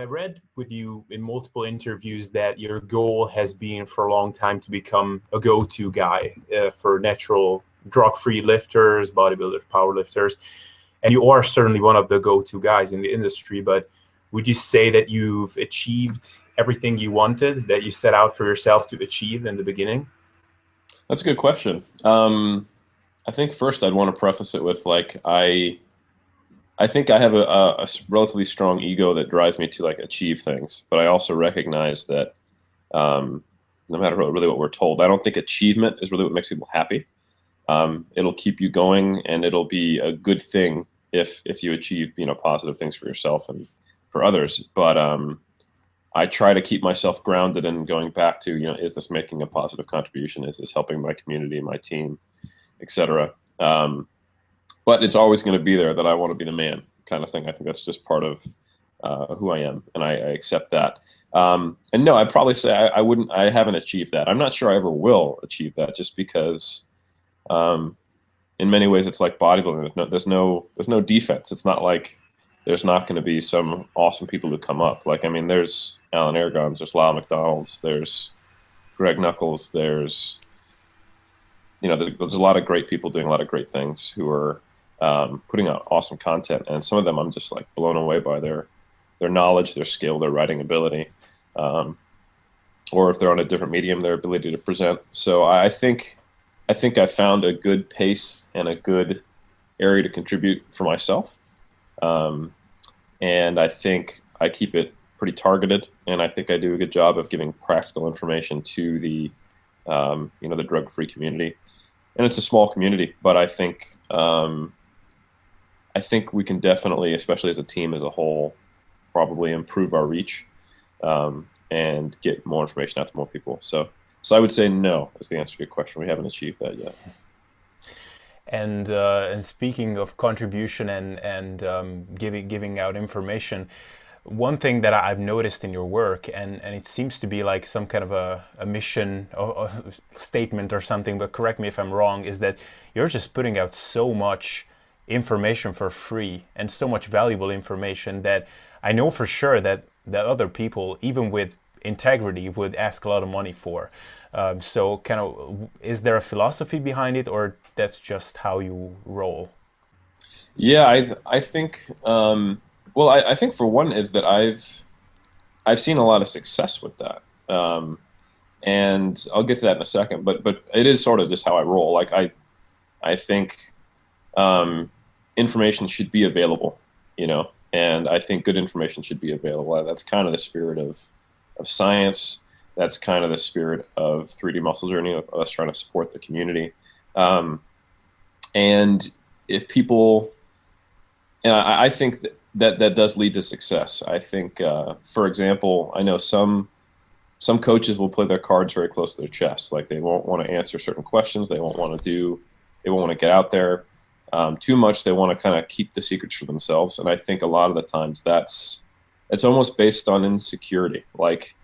I read with you in multiple interviews that your goal has been for a long time to become a go-to guy for natural drug-free lifters, bodybuilders, powerlifters, and you are certainly one of the go-to guys in the industry. But would you say that you've achieved everything you wanted, that you set out for yourself to achieve in the beginning? That's a good question. I think first I'd want to preface it with I think I have a relatively strong ego that drives me to like achieve things, but I also recognize that no matter really what we're told, I don't think achievement is really what makes people happy. It'll keep you going, and it'll be a good thing if you achieve positive things for yourself and for others. But I try to keep myself grounded and going back to is this making a positive contribution? Is this helping my community, my team, etc. But it's always going to be there that I want to be the man kind of thing. I think that's just part of who I am, and I accept that. And no, I'd probably say I haven't achieved that. I'm not sure I ever will achieve that, just because in many ways it's like bodybuilding. There's no defense. It's not like there's not going to be some awesome people who come up. Like, I mean, there's Alan Aragons, there's Lyle McDonald's, there's Greg Knuckles, there's a lot of great people doing a lot of great things who are putting out awesome content, and some of them I'm just like blown away by their knowledge, their skill, their writing ability, or if they're on a different medium, their ability to present. So I think I found a good pace and a good area to contribute for myself, and I think I keep it pretty targeted, and I think I do a good job of giving practical information to the the drug-free community. And it's a small community, but I think we can definitely, especially as a team as a whole, probably improve our reach and get more information out to more people. So I would say no is the answer to your question. We haven't achieved that yet. And speaking of contribution and giving out information, one thing that I've noticed in your work, and it seems to be like some kind of a mission or statement or something, but correct me if I'm wrong, is that you're just putting out so much information for free and so much valuable information that I know for sure that other people, even with integrity, would ask a lot of money for. So kind of, is there a philosophy behind it, or that's just how you roll? Yeah, I think well, I think for one is that I've seen a lot of success with that, and I'll get to that in a second. But it is sort of just how I roll. Like I think information should be available, and I think good information should be available. That's kind of the spirit of science. That's kind of the spirit of 3D Muscle Journey, of us trying to support the community. And if people, and I think that does lead to success. I think, for example, I know some coaches will play their cards very close to their chest. Like, they won't want to answer certain questions. They won't want to get out there too much. They want to kind of keep the secrets for themselves. And I think a lot of the times it's almost based on insecurity. Like,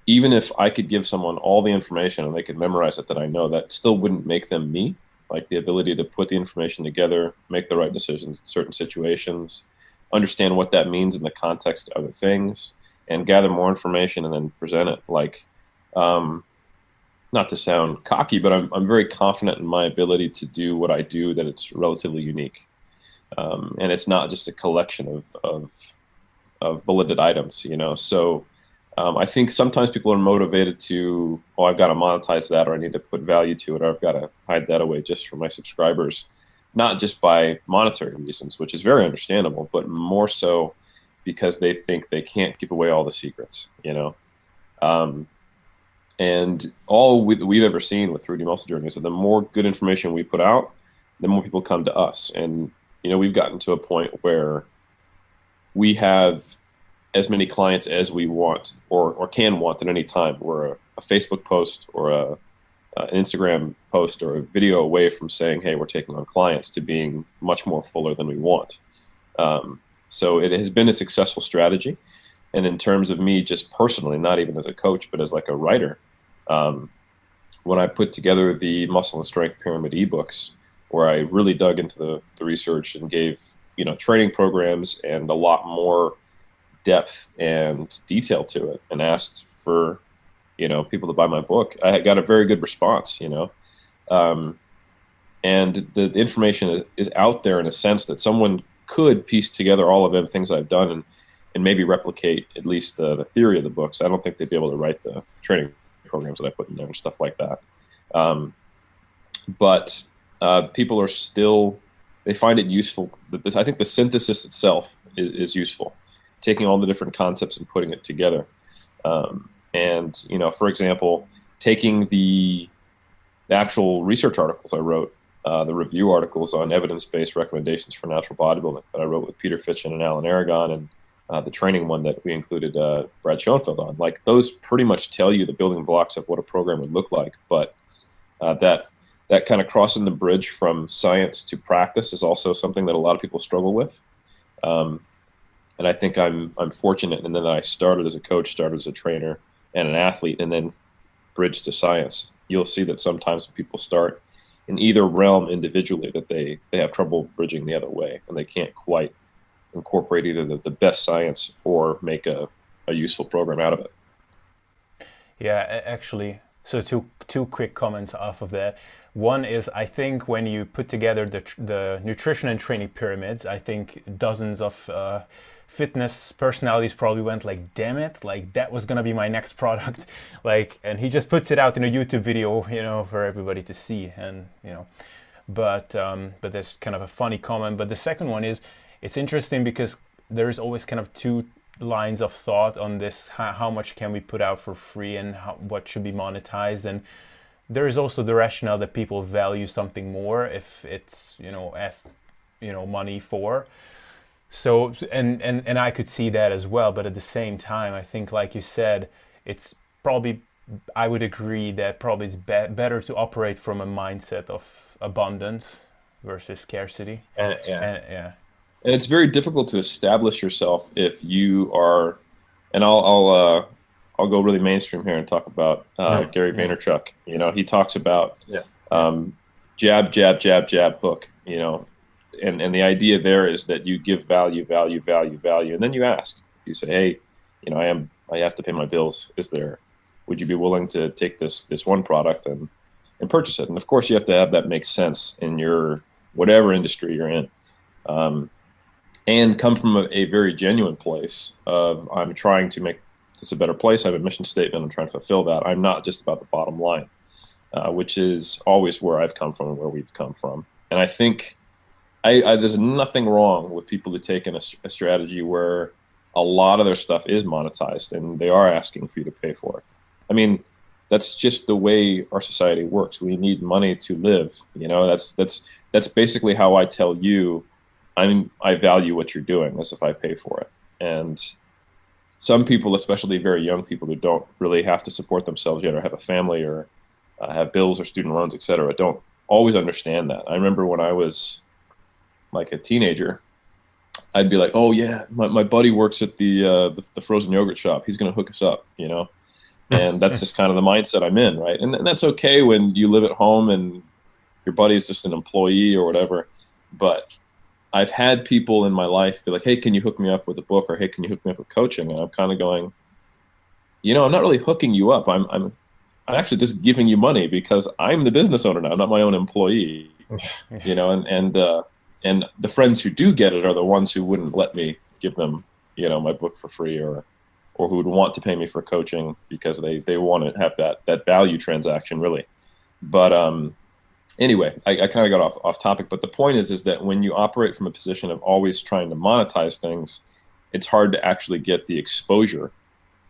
even if I could give someone all the information and they could memorize it that I know, that still wouldn't make them me. Like, the ability to put the information together, make the right decisions in certain situations, understand what that means in the context of other things, and gather more information and then present it. Like, not to sound cocky, but I'm very confident in my ability to do what I do, that it's relatively unique. And it's not just a collection of bulleted items, So I think sometimes people are motivated to, I've got to monetize that, or I need to put value to it, or I've got to hide that away just for my subscribers. Not just by monetary reasons, which is very understandable, but more so because they think they can't give away all the secrets, and all we've ever seen with 3D Muscle Journey is that the more good information we put out, the more people come to us. And, we've gotten to a point where we have as many clients as we want or can want at any time. We're a Facebook post or an Instagram post or a video away from saying, hey, we're taking on clients, to being much more fuller than we want. So it has been a successful strategy. And in terms of me just personally, not even as a coach, but as like a writer, when I put together the Muscle and Strength Pyramid ebooks, where I really dug into the research and gave, training programs and a lot more depth and detail to it, and asked for, people to buy my book, I got a very good response, um, and the information is out there in a sense that someone could piece together all of the things I've done and maybe replicate at least the theory of the books. I don't think they'd be able to write the training programs that I put in there and stuff like that. But people are still, they find it useful. I think the synthesis itself is useful, taking all the different concepts and putting it together. And, for example, taking the actual research articles I wrote, the review articles on evidence-based recommendations for natural bodybuilding that I wrote with Peter Fitchen and Alan Aragon, and the training one that we included Brad Schoenfeld on. Like, those pretty much tell you the building blocks of what a program would look like. But that kind of crossing the bridge from science to practice is also something that a lot of people struggle with. And I think I'm fortunate in that I started as a coach, started as a trainer and an athlete, and then bridged to science. You'll see that sometimes when people start in either realm individually, that they have trouble bridging the other way, and they can't quite incorporate either the best science or make a useful program out of it. Yeah, actually, so two quick comments off of that. One is, I think when you put together the nutrition and training pyramids, I think dozens of fitness personalities probably went like, damn it, like that was gonna be my next product. Like, and he just puts it out in a YouTube video, for everybody to see. And but that's kind of a funny comment. But the second one is, it's interesting because there's always kind of two lines of thought on this: how much can we put out for free, and what should be monetized. And there is also the rationale that people value something more if it's asked money for. So and I could see that as well, but at the same time, I think, like you said, it's probably, I would agree that probably it's better to operate from a mindset of abundance versus scarcity. And Yeah. And it's very difficult to establish yourself if you are, and I'll go really mainstream here and talk about Gary Vaynerchuk. He talks about jab, jab, jab, jab, hook. And the idea there is that you give value, value, value, value, and then you ask. You say, hey, I have to pay my bills. Would you be willing to take this one product and purchase it? And of course, you have to have that make sense in your whatever industry you're in. And come from a very genuine place of, I'm trying to make this a better place. I have a mission statement. I'm trying to fulfill that. I'm not just about the bottom line, which is always where I've come from and where we've come from. And I think there's nothing wrong with people who take in a strategy where a lot of their stuff is monetized and they are asking for you to pay for it. I mean, that's just the way our society works. We need money to live. That's basically how I tell you I value what you're doing, as if I pay for it. And some people, especially very young people who don't really have to support themselves yet, or have a family, or have bills or student loans, etc., don't always understand that. I remember when I was like a teenager, I'd be like, oh yeah, my buddy works at the frozen yogurt shop. He's going to hook us up, and that's just kind of the mindset I'm in, right? And that's okay when you live at home and your buddy's just an employee or whatever. But I've had people in my life be like, hey, can you hook me up with a book? Or hey, can you hook me up with coaching? And I'm kind of going, I'm not really hooking you up. I'm actually just giving you money because I'm the business owner now, not my own employee. And the friends who do get it are the ones who wouldn't let me give them, my book for free, or who would want to pay me for coaching because they want to have that value transaction, really. But anyway, I kind of got off topic, but the point is that when you operate from a position of always trying to monetize things, it's hard to actually get the exposure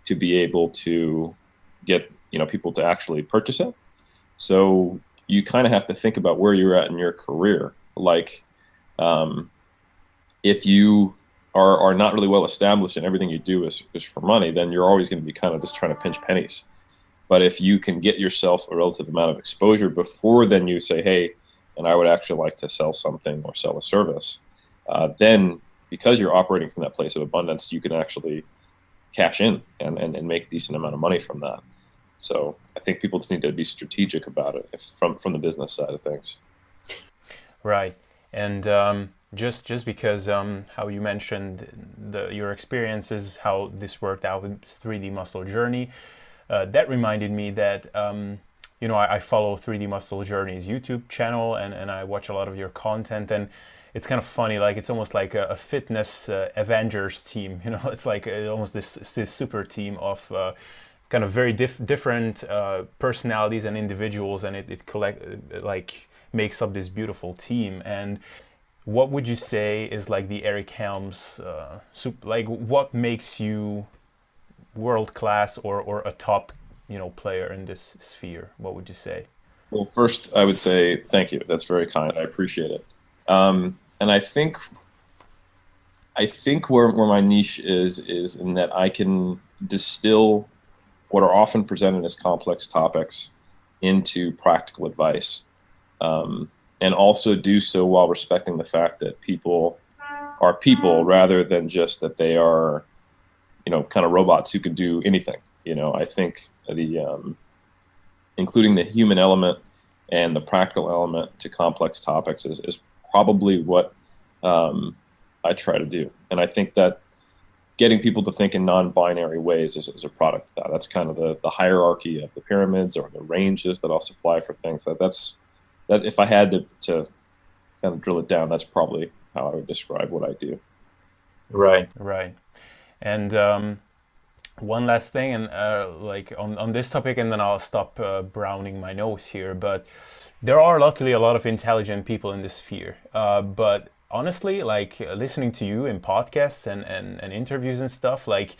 to be able to get people to actually purchase it. So you kind of have to think about where you're at in your career. Like, if you are not really well established and everything you do is for money, then you're always going to be kind of just trying to pinch pennies. But if you can get yourself a relative amount of exposure before then you say, hey, and I would actually like to sell something or sell a service, then because you're operating from that place of abundance, you can actually cash in and make a decent amount of money from that. So I think people just need to be strategic about it from the business side of things. Right. And just because how you mentioned your experiences, how this worked out with 3D Muscle Journey, that reminded me that I follow 3D Muscle Journey's YouTube channel, and I watch a lot of your content, and it's kind of funny, like it's almost like a fitness Avengers team. It's like almost this super team of kind of very different personalities and individuals, and like makes up this beautiful team. And what would you say is like the Eric Helms like what makes you world class or a top player in this sphere? What would you say? Well, first, I would say thank you. That's very kind. I appreciate it. And I think where my niche is in that I can distill what are often presented as complex topics into practical advice, and also do so while respecting the fact that people are people rather than just that they are, kind of robots who can do anything. I think including the human element and the practical element to complex topics is probably what I try to do. And I think that getting people to think in non-binary ways is a product of that. That's kind of the hierarchy of the pyramids or the ranges that I'll supply for things. That if I had to kind of drill it down, that's probably how I would describe what I do. Right. And one last thing, and like on this topic, and then I'll stop browning my nose here. But there are luckily a lot of intelligent people in this sphere. But honestly, like listening to you in podcasts and interviews and stuff, like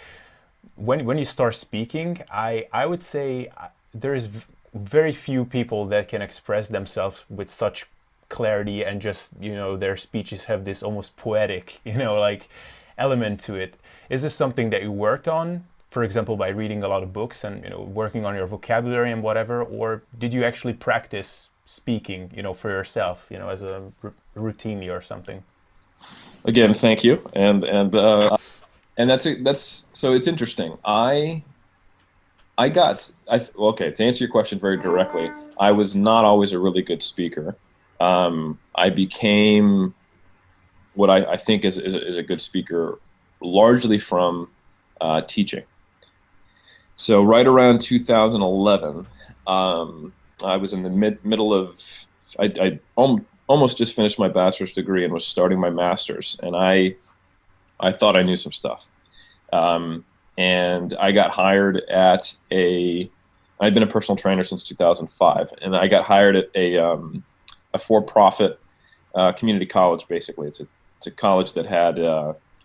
when you start speaking, I would say there's very few people that can express themselves with such clarity, and just their speeches have this almost poetic like element to it. Is this something that you worked on, for example, by reading a lot of books and working on your vocabulary and whatever, or did you actually practice speaking for yourself as a routinely or something? Again, thank you, and that's so it's interesting. Okay, to answer your question very directly, I was not always a really good speaker. I became what I think is a good speaker largely from teaching. So right around 2011, I was in the middle of, I almost just finished my bachelor's degree and was starting my master's, and I thought I knew some stuff. And I got hired at I'd been a personal trainer since 2005, and I got hired at a for-profit community college. Basically, it's a college that had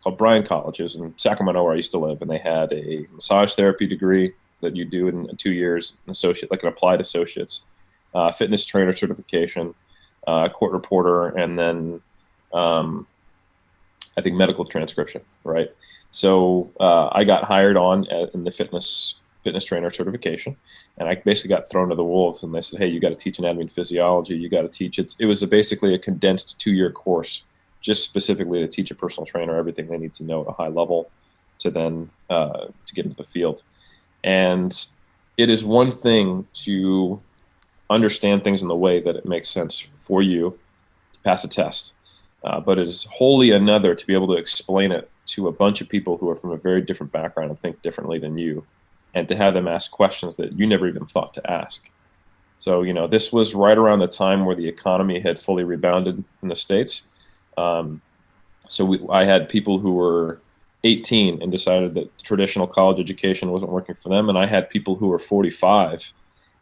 called Bryan College. It was in Sacramento, where I used to live, and they had a massage therapy degree that you do in 2 years, an associate, like an applied associate's, fitness trainer certification, court reporter, and then I think medical transcription, right? So I got hired on in the fitness trainer certification, and I basically got thrown to the wolves, and they said, hey, you got to teach anatomy and physiology, you got to teach it was basically a condensed 2-year course just specifically to teach a personal trainer everything they need to know at a high level to then to get into the field. And it is one thing to understand things in the way that it makes sense for you to pass a test, but it is wholly another to be able to explain it to a bunch of people who are from a very different background and think differently than you, and to have them ask questions that you never even thought to ask. So, this was right around the time where the economy had fully rebounded in the States. So I had people who were 18 and decided that traditional college education wasn't working for them, and I had people who were 45,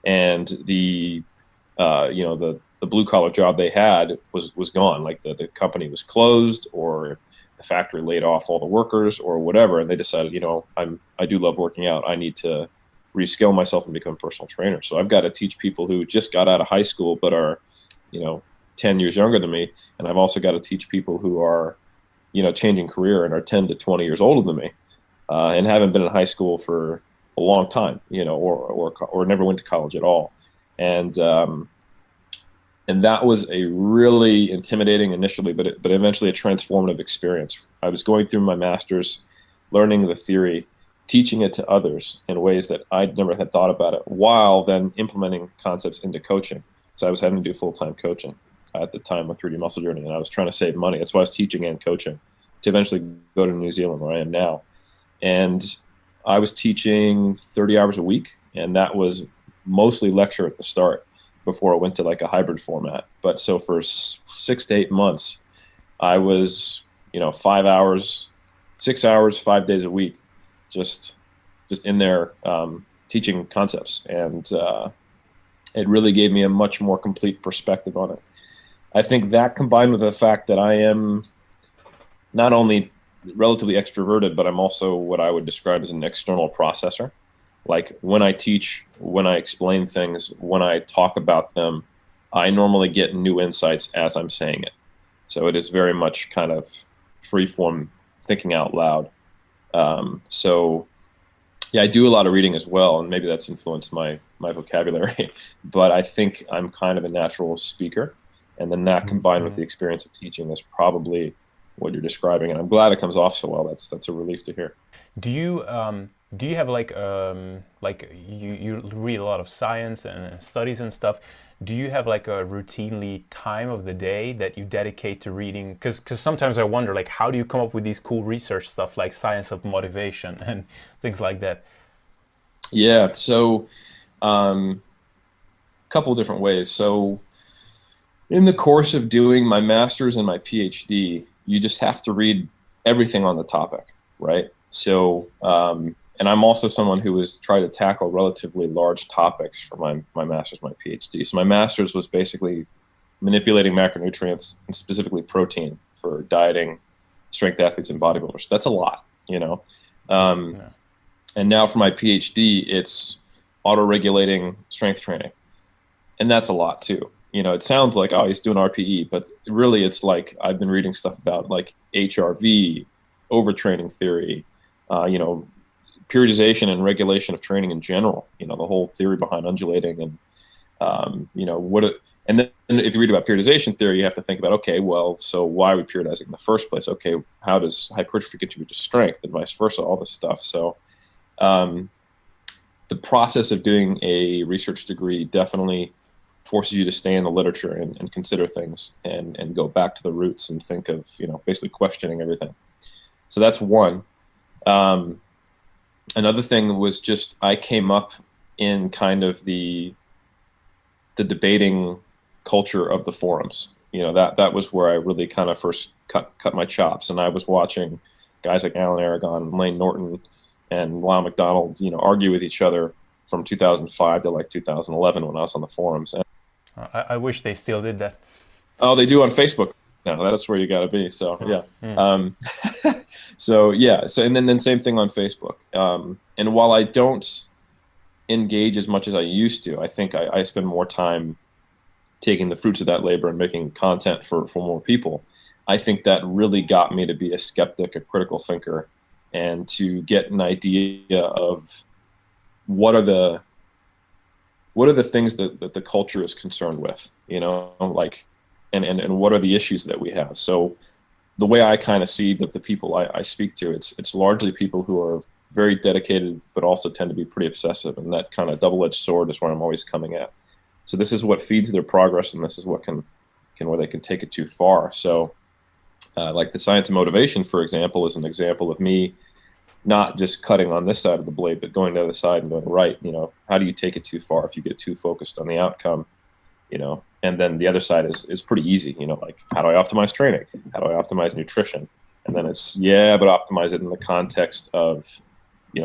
and the blue collar job they had was gone. Like the company was closed, or the factory laid off all the workers, or whatever, and they decided, I do love working out. I need to reskill myself and become a personal trainer. So I've got to teach people who just got out of high school but are, 10 years younger than me, and I've also got to teach people who are, changing career and are 10 to 20 years older than me, and haven't been in high school for a long time, or never went to college at all, and that was a really intimidating initially, but eventually a transformative experience. I was going through my master's, learning the theory, teaching it to others in ways that I'd never had thought about it, while then implementing concepts into coaching. So I was having to do full-time coaching. at the time with 3D Muscle Journey, and I was trying to save money. That's why I was teaching and coaching to eventually go to New Zealand, where I am now. And I was teaching 30 hours a week, and that was mostly lecture at the start before I went to like a hybrid format. But so for 6 to 8 months, I was, 5 hours, 6 hours, 5 days a week, just in there teaching concepts. And it really gave me a much more complete perspective on it. I think that, combined with the fact that I am not only relatively extroverted, but I'm also what I would describe as an external processor. Like when I teach, when I explain things, when I talk about them, I normally get new insights as I'm saying it. So it is very much kind of free form thinking out loud. So yeah, I do a lot of reading as well, and maybe that's influenced my vocabulary, but I think I'm kind of a natural speaker. And then that combined with the experience of teaching is probably what you're describing. And I'm glad it comes off so well. That's a relief to hear. Do you have like you read a lot of science and studies and stuff? Do you have like a routinely time of the day that you dedicate to reading? Because sometimes I wonder, like, how do you come up with these cool research stuff like science of motivation and things like that? Yeah, so couple of different ways. So in the course of doing my master's and my PhD, you just have to read everything on the topic, right? So, and I'm also someone who has tried to tackle relatively large topics for my master's, my PhD. So my master's was basically manipulating macronutrients and specifically protein for dieting strength athletes and bodybuilders. That's a lot, Yeah. And now for my PhD, it's auto-regulating strength training. And that's a lot too. It sounds like, oh, he's doing RPE, but really it's like I've been reading stuff about like HRV, overtraining theory, periodization and regulation of training in general, the whole theory behind undulating and, and then if you read about periodization theory, you have to think about, okay, well, so why are we periodizing in the first place? Okay, how does hypertrophy contribute to strength and vice versa, all this stuff. So the process of doing a research degree definitely forces you to stay in the literature and consider things and go back to the roots and think of, basically questioning everything. So that's one. Another thing was just I came up in kind of the debating culture of the forums. That was where I really kind of first cut my chops, and I was watching guys like Alan Aragon and Lane Norton and Lyle McDonald, argue with each other from 2005 to like 2011 when I was on the forums. And, I wish they still did that. oh, they do on Facebook now. That's where you got to be. So yeah. So yeah. So and then same thing on Facebook. And while I don't engage as much as I used to, I think I spend more time taking the fruits of that labor and making content for more people. I think that really got me to be a skeptic, a critical thinker, and to get an idea of what are the things that the culture is concerned with, like, and what are the issues that we have. So the way I kind of see the people I speak to, it's largely people who are very dedicated, but also tend to be pretty obsessive. And that kind of double-edged sword is where I'm always coming at. So this is what feeds their progress, and this is what where they can take it too far. So like the science of motivation, for example, is an example of me not just cutting on this side of the blade, but going to the other side and going, right, how do you take it too far if you get too focused on the outcome, and then the other side is pretty easy, like, how do I optimize training? How do I optimize nutrition? And then it's, yeah, but optimize it in the context of,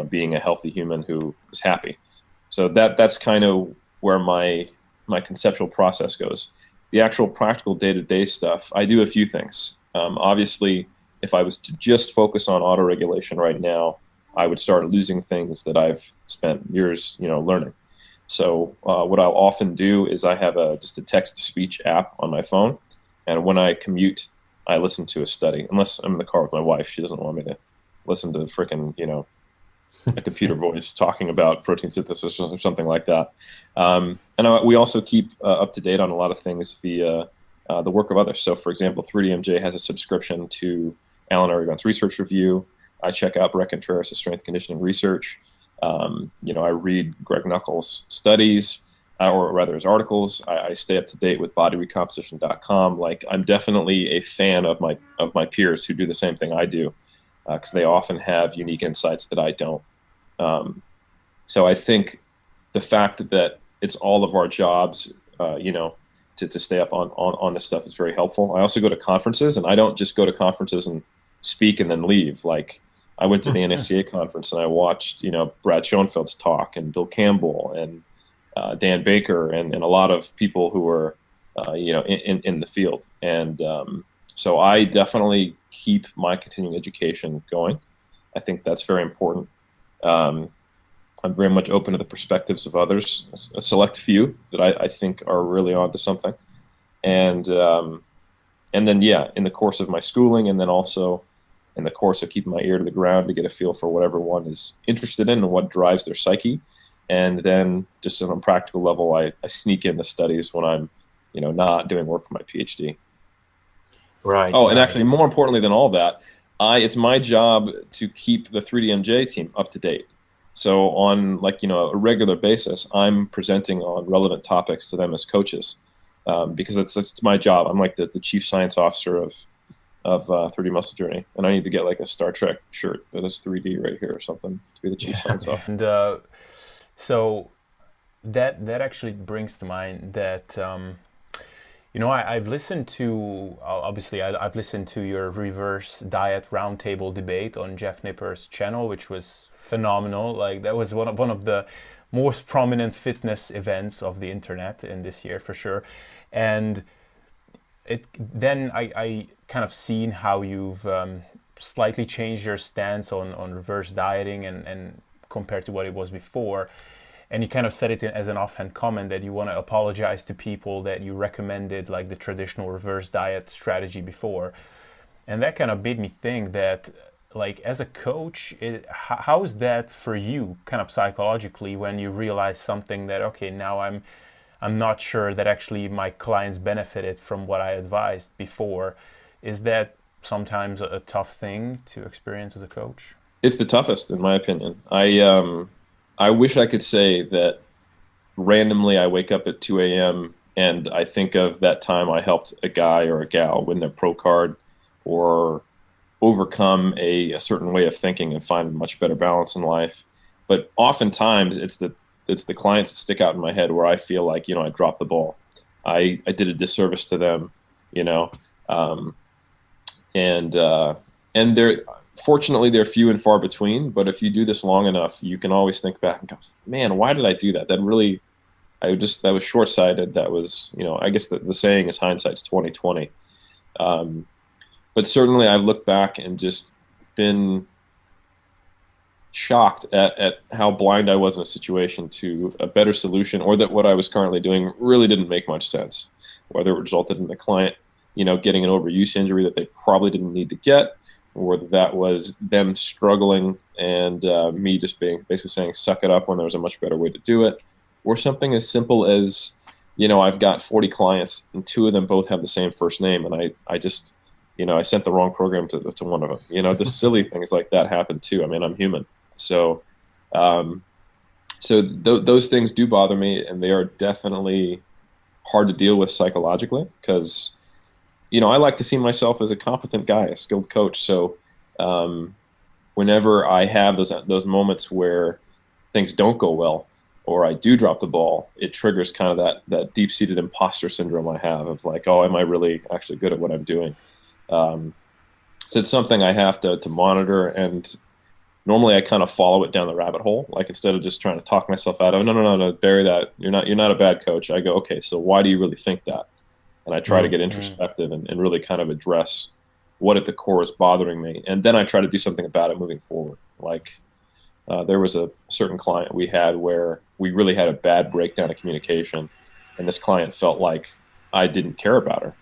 being a healthy human who is happy. So that's kind of where my conceptual process goes. The actual practical day-to-day stuff, I do a few things. Obviously, if I was to just focus on auto-regulation right now, I would start losing things that I've spent years, learning. So what I'll often do is I have just a text-to-speech app on my phone, and when I commute, I listen to a study. Unless I'm in the car with my wife, she doesn't want me to listen to frickin', a computer voice talking about protein synthesis or something like that. And we also keep up to date on a lot of things via the work of others. So, for example, 3DMJ has a subscription to Alan Aragon's research review. I check out Brett Contreras' strength conditioning research. I read Greg Nuckols' studies. or rather his articles. I stay up to date with bodyrecomposition.com. Like, I'm definitely a fan of my peers who do the same thing I do, because they often have unique insights that I don't. So I think the fact that it's all of our jobs, to stay up on this stuff is very helpful. I also go to conferences, and I don't just go to conferences and speak and then leave. Like, I went to the NSCA conference and I watched, Brad Schoenfeld's talk, and Bill Campbell, and Dan Baker, and a lot of people who are, in the field. And so I definitely keep my continuing education going. I think that's very important. I'm very much open to the perspectives of others, a select few that I think are really onto something. And then, in the course of my schooling, and then also in the course of keeping my ear to the ground to get a feel for whatever one is interested in and what drives their psyche. And then just on a practical level, I sneak in the studies when I'm, not doing work for my PhD. Right. Oh, and actually, more importantly than all that, it's my job to keep the 3DMJ team up to date. So on a regular basis, I'm presenting on relevant topics to them as coaches, because it's my job. I'm like the chief science officer of 3D Muscle Journey, and I need to get like a Star Trek shirt that is 3D right here or something to be the chief science officer. And so that actually brings to mind that I've listened to, obviously I've listened to your reverse diet roundtable debate on Jeff Nipper's channel, which was phenomenal. Like, that was one of the most prominent fitness events of the internet in this year, for sure. And then I kind of seen how you've slightly changed your stance on reverse dieting and compared to what it was before. And you kind of said it as an offhand comment that you want to apologize to people that you recommended like the traditional reverse diet strategy before. And that kind of made me think that, like, as a coach, how is that for you kind of psychologically when you realize something that, okay, now I'm not sure that actually my clients benefited from what I advised before? Is that sometimes a tough thing to experience as a coach? It's the toughest, in my opinion. I wish I could say that randomly I wake up at 2 a.m. and I think of that time I helped a guy or a gal win their pro card, or overcome a certain way of thinking and find a much better balance in life. But oftentimes it's the clients that stick out in my head where I feel like, I dropped the ball. I did a disservice to them, and fortunately, they're few and far between, but if you do this long enough, you can always think back and go, man, why did I do that? That was short-sighted. That was, I guess the saying is hindsight's 20/20. But certainly I've looked back and just been shocked at how blind I was in a situation to a better solution, or that what I was currently doing really didn't make much sense, whether it resulted in the client, getting an overuse injury that they probably didn't need to get, or that was them struggling and me just basically saying, suck it up, when there was a much better way to do it. Or something as simple as, I've got 40 clients and 2 of them both have the same first name, and I just, I sent the wrong program to one of them. The silly things like that happen too. I mean, I'm human. So those things do bother me, and they are definitely hard to deal with psychologically, because I like to see myself as a competent guy, a skilled coach. So whenever I have those moments where things don't go well, or I do drop the ball, it triggers kind of that deep-seated imposter syndrome I have of like, oh, am I really actually good at what I'm doing? So it's something I have to monitor, and normally I kind of follow it down the rabbit hole. Like, instead of just trying to talk myself out of, no, bury that. You're not a bad coach. I go, okay, so why do you really think that? And I try to get introspective and really kind of address what at the core is bothering me. And then I try to do something about it moving forward. Like, there was a certain client we had where we really had a bad breakdown of communication, and this client felt like I didn't care about her.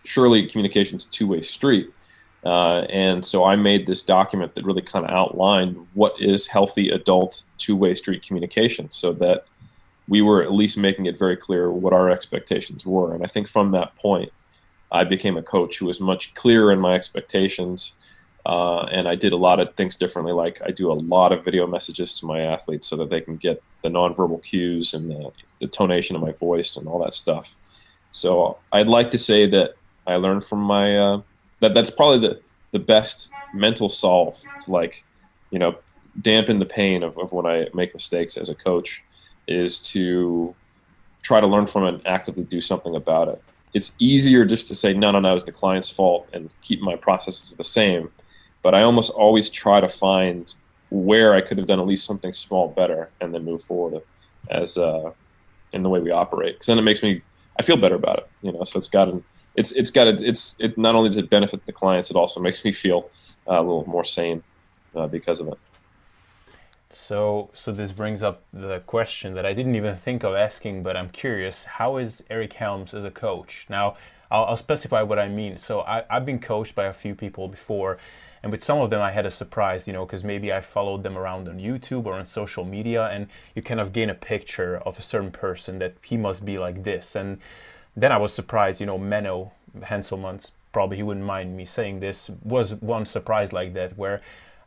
Surely communication's a two-way street. And so I made this document that really kind of outlined what is healthy adult two-way street communication, so that we were at least making it very clear what our expectations were. And I think from that point, I became a coach who was much clearer in my expectations, And I did a lot of things differently. Like I do a lot of video messages to my athletes so that they can get the nonverbal cues and the tonation of my voice and all that stuff. So I'd like to say that I learned from my that's probably the best mental solve to, like, you know, dampen the pain of when I make mistakes as a coach, is to try to learn from it and actively do something about it. It's easier just to say, no, it's the client's fault and keep my processes the same. But I almost always try to find where I could have done at least something small better and then move forward as in the way we operate. Because then it makes me, I feel better about it, you know. So it not only does it benefit the clients, it also makes me feel a little more sane because of it. So this brings up the question that I didn't even think of asking, but I'm curious. How is Eric Helms as a coach? Now, I'll specify what I mean. So I've been coached by a few people before, and with some of them I had a surprise, you know, because maybe I followed them around on YouTube or on social media, and you kind of gain a picture of a certain person that he must be like this. And then I was surprised, you know, Menno Henselmans, probably he wouldn't mind me saying this, was one surprise like that, where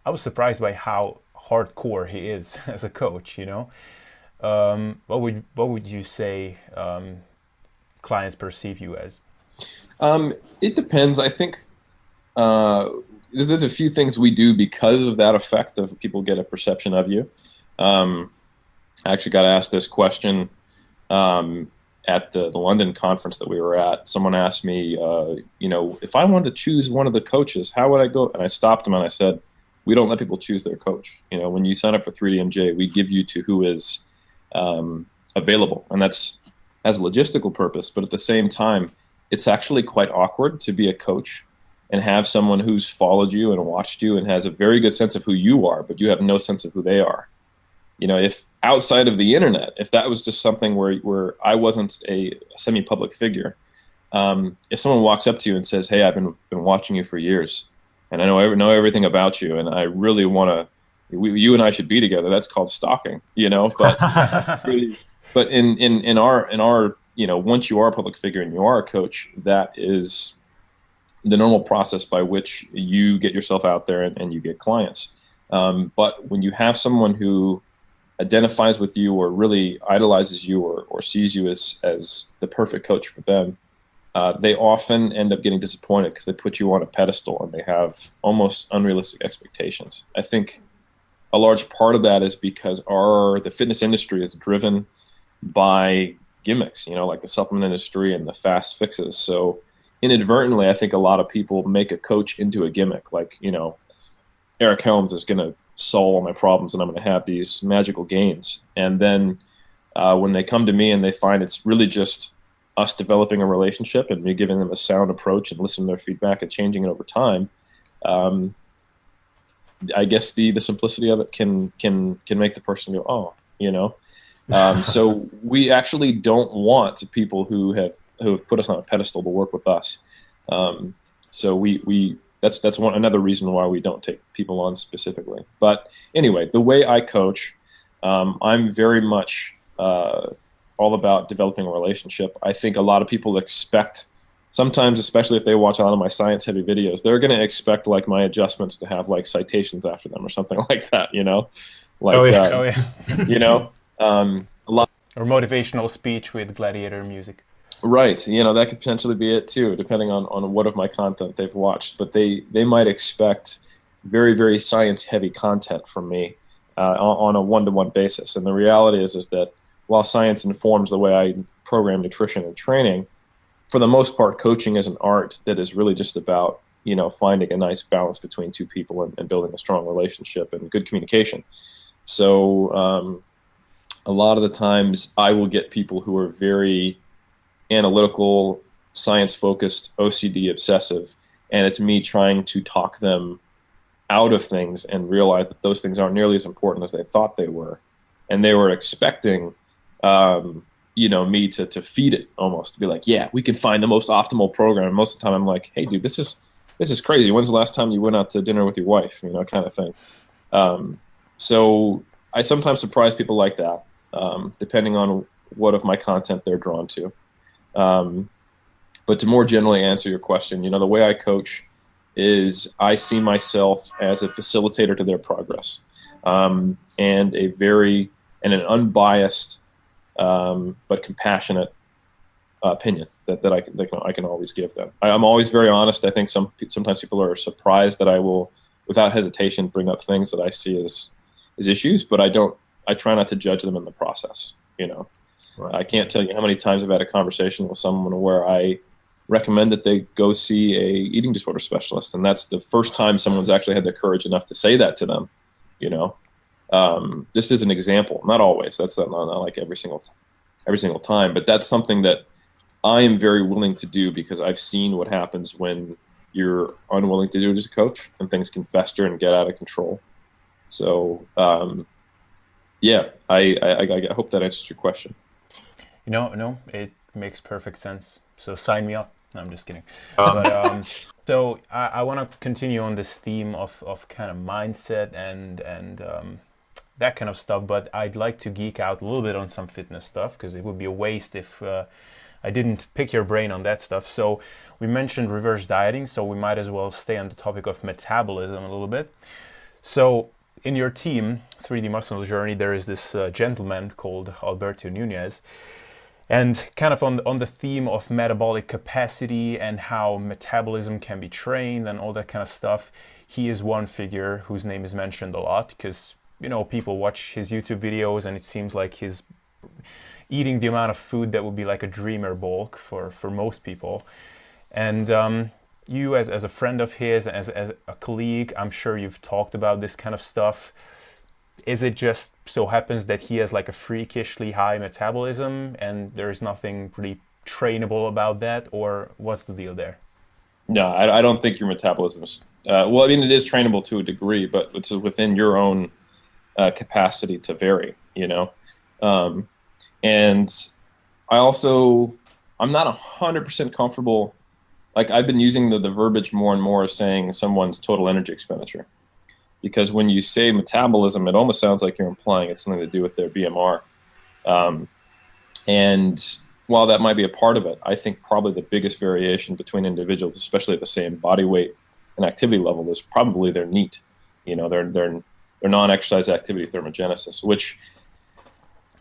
I was surprised by how hardcore he is as a coach, you know. What would you say clients perceive you as? It depends. I think there's a few things we do because of that effect of people get a perception of you. I actually got asked this question at the London conference that we were at. Someone asked me, you know, if I wanted to choose one of the coaches, how would I go? And I stopped him and I said, we don't let people choose their coach. You know, when you sign up for 3DMJ, we give you to who is available, and that's has a logistical purpose. But at the same time, it's actually quite awkward to be a coach and have someone who's followed you and watched you and has a very good sense of who you are, but you have no sense of who they are. You know, if outside of the internet, if that was just something where I wasn't a semi-public figure, if someone walks up to you and says, "Hey, I've been watching you for years, and I know everything about you, and I really want to, you and I should be together," that's called stalking, you know. But but in our you know, once you are a public figure and you are a coach, that is the normal process by which you get yourself out there and you get clients. But when you have someone who identifies with you or really idolizes you or sees you as the perfect coach for them, they often end up getting disappointed because they put you on a pedestal and they have almost unrealistic expectations. I think a large part of that is because the fitness industry is driven by gimmicks, you know, like the supplement industry and the fast fixes. So inadvertently, I think a lot of people make a coach into a gimmick. Like, you know, Eric Helms is going to solve all my problems and I'm going to have these magical gains. And then when they come to me and they find it's really just us developing a relationship and me giving them a sound approach and listening to their feedback and changing it over time, I guess the simplicity of it can make the person go, oh, you know. So we actually don't want people who have put us on a pedestal to work with us. So that's another reason why we don't take people on specifically. But anyway, the way I coach, I'm very much all about developing a relationship. I think a lot of people expect, sometimes, especially if they watch a lot of my science-heavy videos, they're going to expect like my adjustments to have like citations after them or something like that, you know? Like, oh yeah. you know, a lot. Or motivational speech with gladiator music. Right, you know, that could potentially be it too, depending on what of my content they've watched. But they might expect very, very science-heavy content from me on a one-to-one basis. And the reality is that while science informs the way I program nutrition and training, for the most part, coaching is an art that is really just about, you know, finding a nice balance between two people and building a strong relationship and good communication. So a lot of the times I will get people who are very analytical, science-focused, OCD obsessive, and it's me trying to talk them out of things and realize that those things aren't nearly as important as they thought they were. And they were expecting you know, me to feed it almost, to be like, yeah, we can find the most optimal program. And most of the time I'm like, hey dude, this is crazy. When's the last time you went out to dinner with your wife? You know, kind of thing. So I sometimes surprise people like that, depending on what of my content they're drawn to. But to more generally answer your question, you know, the way I coach is I see myself as a facilitator to their progress, and an unbiased but compassionate opinion that I can always give them. I'm always very honest. I think sometimes people are surprised that I will, without hesitation, bring up things that I see as issues, but I try not to judge them in the process. Right. I can't tell you how many times I've had a conversation with someone where I recommend that they go see a eating disorder specialist, and that's the first time someone's actually had the courage enough to say that to them. Just as an example, not always. That's not like every single time, but that's something that I am very willing to do because I've seen what happens when you're unwilling to do it as a coach, and things can fester and get out of control. So, yeah, I hope that answers your question. No, it makes perfect sense. So sign me up. No, I'm just kidding. But so I want to continue on this theme of kind of mindset and that kind of stuff. But I'd like to geek out a little bit on some fitness stuff, because it would be a waste if I didn't pick your brain on that stuff. So we mentioned reverse dieting, so we might as well stay on the topic of metabolism a little bit. So in your team, 3D Muscle Journey, there is this gentleman called Alberto Nunez. And kind of on the theme of metabolic capacity and how metabolism can be trained and all that kind of stuff, he is one figure whose name is mentioned a lot because, people watch his YouTube videos and it seems like he's eating the amount of food that would be like a dreamer bulk for most people. And you as a friend of his, as a colleague, I'm sure you've talked about this kind of stuff. Is it just so happens that he has like a freakishly high metabolism and there's nothing really trainable about that, or what's the deal there? No, I don't think your metabolism is, well, I mean, it is trainable to a degree, but it's within your own capacity to vary, and I'm not 100% comfortable. Like, I've been using the verbiage more and more as saying someone's total energy expenditure. Because when you say metabolism, it almost sounds like you're implying it's something to do with their BMR. And while that might be a part of it, I think probably the biggest variation between individuals, especially at the same body weight and activity level, is probably their NEAT, their non-exercise activity thermogenesis, which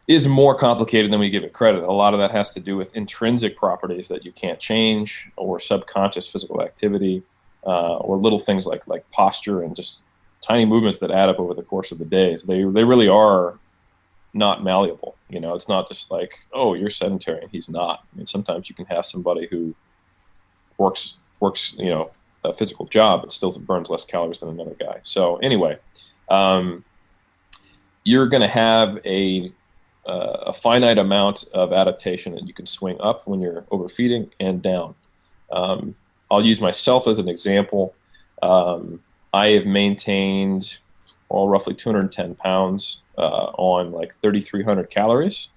is more complicated than we give it credit. A lot of that has to do with intrinsic properties that you can't change, or subconscious physical activity, or little things like posture and just tiny movements that add up over the course of the days. They really are not malleable. It's not just like, oh, you're sedentary and he's not. I mean, sometimes you can have somebody who works a physical job but still burns less calories than another guy. So anyway, you're going to have a finite amount of adaptation that you can swing up when you're overfeeding and down. I'll use myself as an example. I have maintained roughly 210 pounds on like 3,300 calories,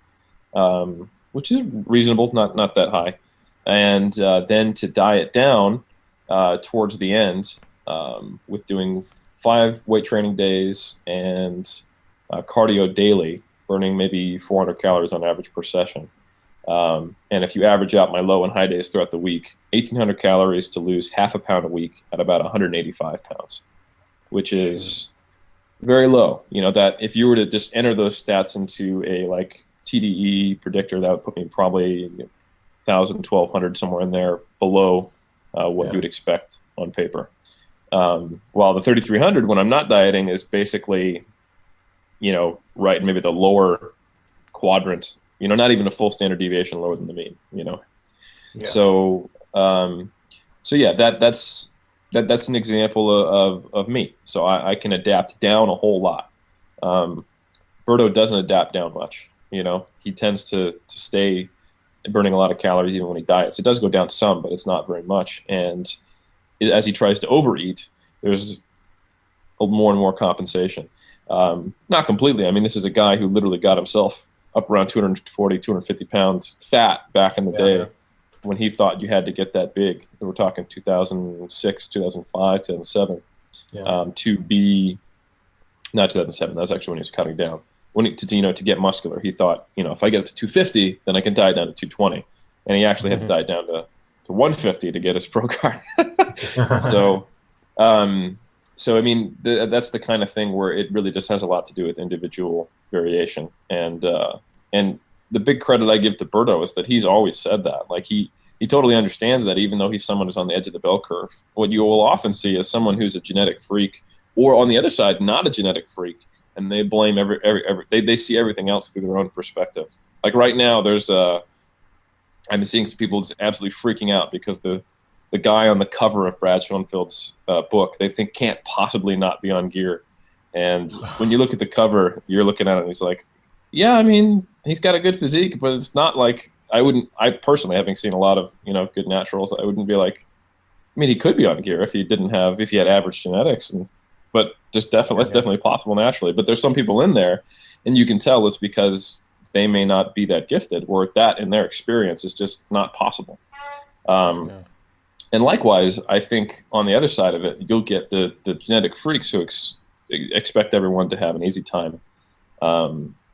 which is reasonable, not that high. And then to diet down towards the end with doing 5 weight training days and cardio daily, burning maybe 400 calories on average per session. And if you average out my low and high days throughout the week, 1,800 calories to lose half a pound a week at about 185 pounds, which is very low. That if you were to just enter those stats into a like TDE predictor, that would put me probably 1,000, 1,200 somewhere in there below what you would expect on paper. While the 3,300 when I'm not dieting is basically, right in maybe the lower quadrant, not even a full standard deviation lower than the mean, Yeah. So yeah, that's an example of me. So I can adapt down a whole lot. Berto doesn't adapt down much. He tends to stay burning a lot of calories even when he diets. It does go down some, but it's not very much. And as he tries to overeat, there's more and more compensation. Not completely. I mean, this is a guy who literally got himself up around 240, 250 pounds fat back in the day when he thought you had to get that big. We're talking 2006, 2005, 2007, to be, not 2007, that was actually when he was cutting down. To get muscular, he thought, if I get up to 250, then I can diet down to 220. And he actually had to diet down to 150 to get his pro card. So So I mean, that's the kind of thing where it really just has a lot to do with individual variation, and the big credit I give to Berto is that he's always said that. Like he totally understands that, even though he's someone who's on the edge of the bell curve. What you will often see is someone who's a genetic freak, or on the other side, not a genetic freak, and they blame they see everything else through their own perspective. Like right now, I've been seeing some people just absolutely freaking out because the guy on the cover of Brad Schoenfeld's book, they think can't possibly not be on gear. And when you look at the cover, you're looking at it and he's like, yeah, I mean, he's got a good physique, but it's not like I personally, having seen a lot of, good naturals, I wouldn't be like, I mean, he could be on gear if he had average genetics, but just that's definitely possible naturally. But there's some people in there, and you can tell it's because they may not be that gifted, or that in their experience is just not possible. And likewise, I think on the other side of it, you'll get the genetic freaks who expect everyone to have an easy time.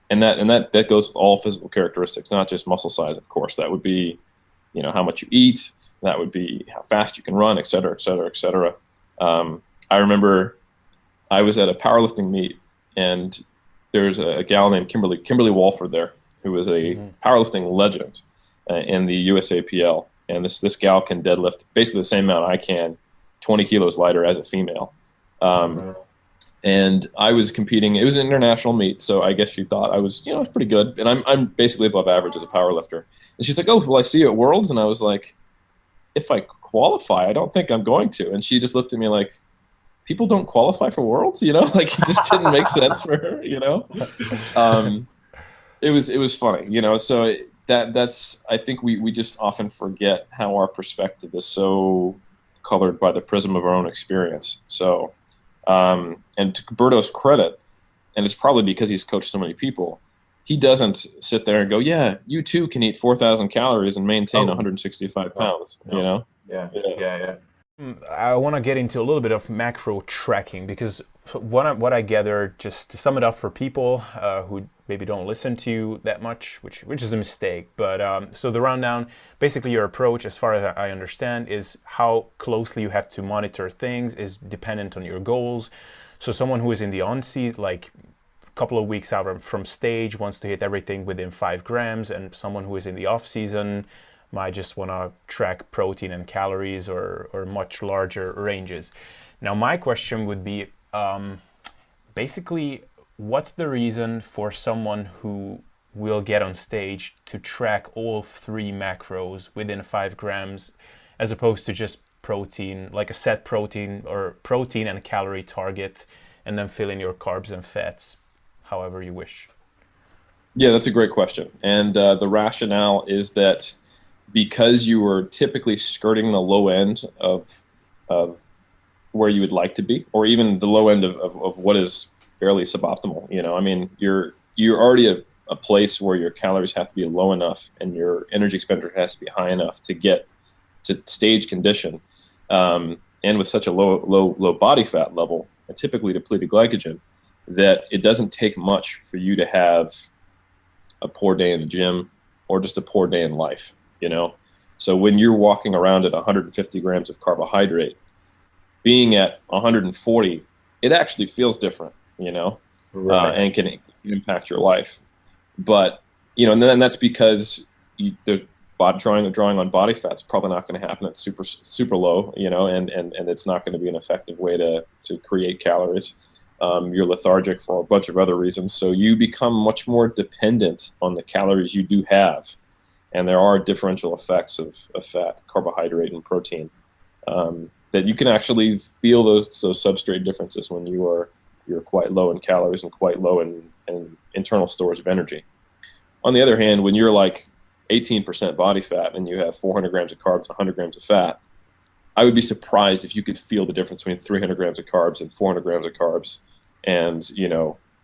And that goes with all physical characteristics, not just muscle size, of course. That would be, how much you eat. That would be how fast you can run, et cetera, et cetera, et cetera. I remember I was at a powerlifting meet, and there's a gal named Kimberly Walford there, who is a powerlifting legend in the USAPL. And this gal can deadlift basically the same amount I can, 20 kilos lighter as a female. And I was competing. It was an international meet, so I guess she thought I was, pretty good. And I'm basically above average as a power lifter. And she's like, "Oh, will I see you at Worlds?" And I was like, "If I qualify, I don't think I'm going to." And she just looked at me like, "People don't qualify for Worlds?" Like it just didn't make sense for her. It was funny, So that's I think we just often forget how our perspective is so colored by the prism of our own experience. So. And to Berto's credit, and it's probably because he's coached so many people, he doesn't sit there and go, "Yeah, you too can eat 4,000 calories and maintain 165 pounds." Yeah. I want to get into a little bit of macro tracking, because what I gather, just to sum it up for people who maybe don't listen to you that much, which is a mistake. But so the rundown, basically your approach, as far as I understand, is how closely you have to monitor things is dependent on your goals. So someone who is in the on-season, like a couple of weeks out from stage, wants to hit everything within 5 grams, and someone who is in the off-season might just want to track protein and calories or much larger ranges. Now, my question would be, basically, what's the reason for someone who will get on stage to track all 3 macros within 5 grams, as opposed to just protein, like a set protein or protein and calorie target, and then fill in your carbs and fats however you wish? Yeah, that's a great question. And the rationale is that because you are typically skirting the low end of where you would like to be, or even the low end of what is fairly suboptimal. I mean, you're already at a place where your calories have to be low enough and your energy expenditure has to be high enough to get to stage condition. And with such a low body fat level and typically depleted glycogen, that it doesn't take much for you to have a poor day in the gym or just a poor day in life. So when you're walking around at 150 grams of carbohydrate, being at 140, it actually feels different, Right. and can impact your life. But and then that's because there's drawing on body fat's probably not going to happen at super low, and it's not going to be an effective way to create calories. You're lethargic for a bunch of other reasons, so you become much more dependent on the calories you do have. And there are differential effects of fat, carbohydrate, and protein that you can actually feel those substrate differences when you're quite low in calories and quite low in internal storage of energy. On the other hand, when you're like 18% body fat and you have 400 grams of carbs, 100 grams of fat, I would be surprised if you could feel the difference between 300 grams of carbs and 400 grams of carbs and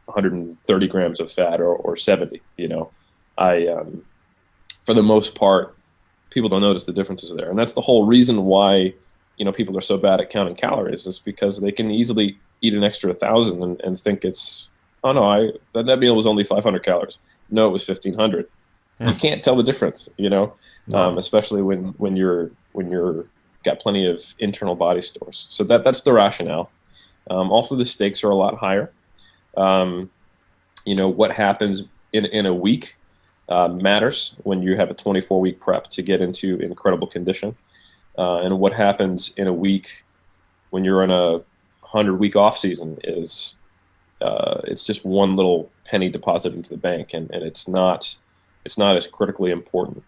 130 grams of fat or 70. For the most part, people don't notice the differences there. And that's the whole reason why, people are so bad at counting calories, is because they can easily eat an extra 1,000 and think it's, oh no, that meal was only 500 calories. No, it was 1,500. You can't tell the difference, No. Especially when you're got plenty of internal body stores. So that's the rationale. Also, the stakes are a lot higher. What happens in a week matters when you have a 24-week prep to get into incredible condition. And what happens in a week when you're in a 100-week off season is it's just one little penny deposited into the bank, and it's not as critically important.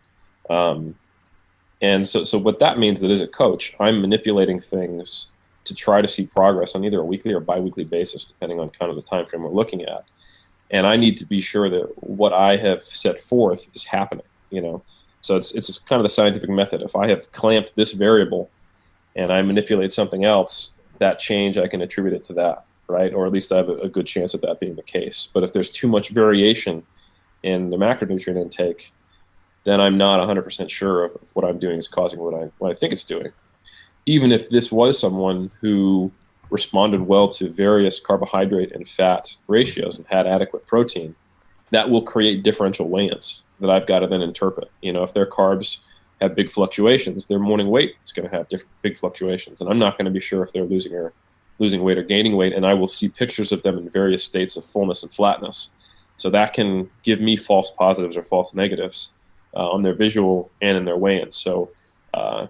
And so what that means that as a coach, I'm manipulating things to try to see progress on either a weekly or biweekly basis, depending on kind of the time frame we're looking at. And I need to be sure that what I have set forth is happening, So it's kind of the scientific method. If I have clamped this variable and I manipulate something else, that change, I can attribute it to that, right? Or at least I have a good chance of that being the case. But if there's too much variation in the macronutrient intake, then I'm not 100% sure of what I'm doing is causing what I think it's doing. Even if this was someone who responded well to various carbohydrate and fat ratios and had adequate protein, that will create differential weigh-ins that I've got to then interpret. If their carbs have big fluctuations, their morning weight is going to have big fluctuations, and I'm not going to be sure if they're losing weight or gaining weight, and I will see pictures of them in various states of fullness and flatness. So that can give me false positives or false negatives on their visual and in their weigh-ins. So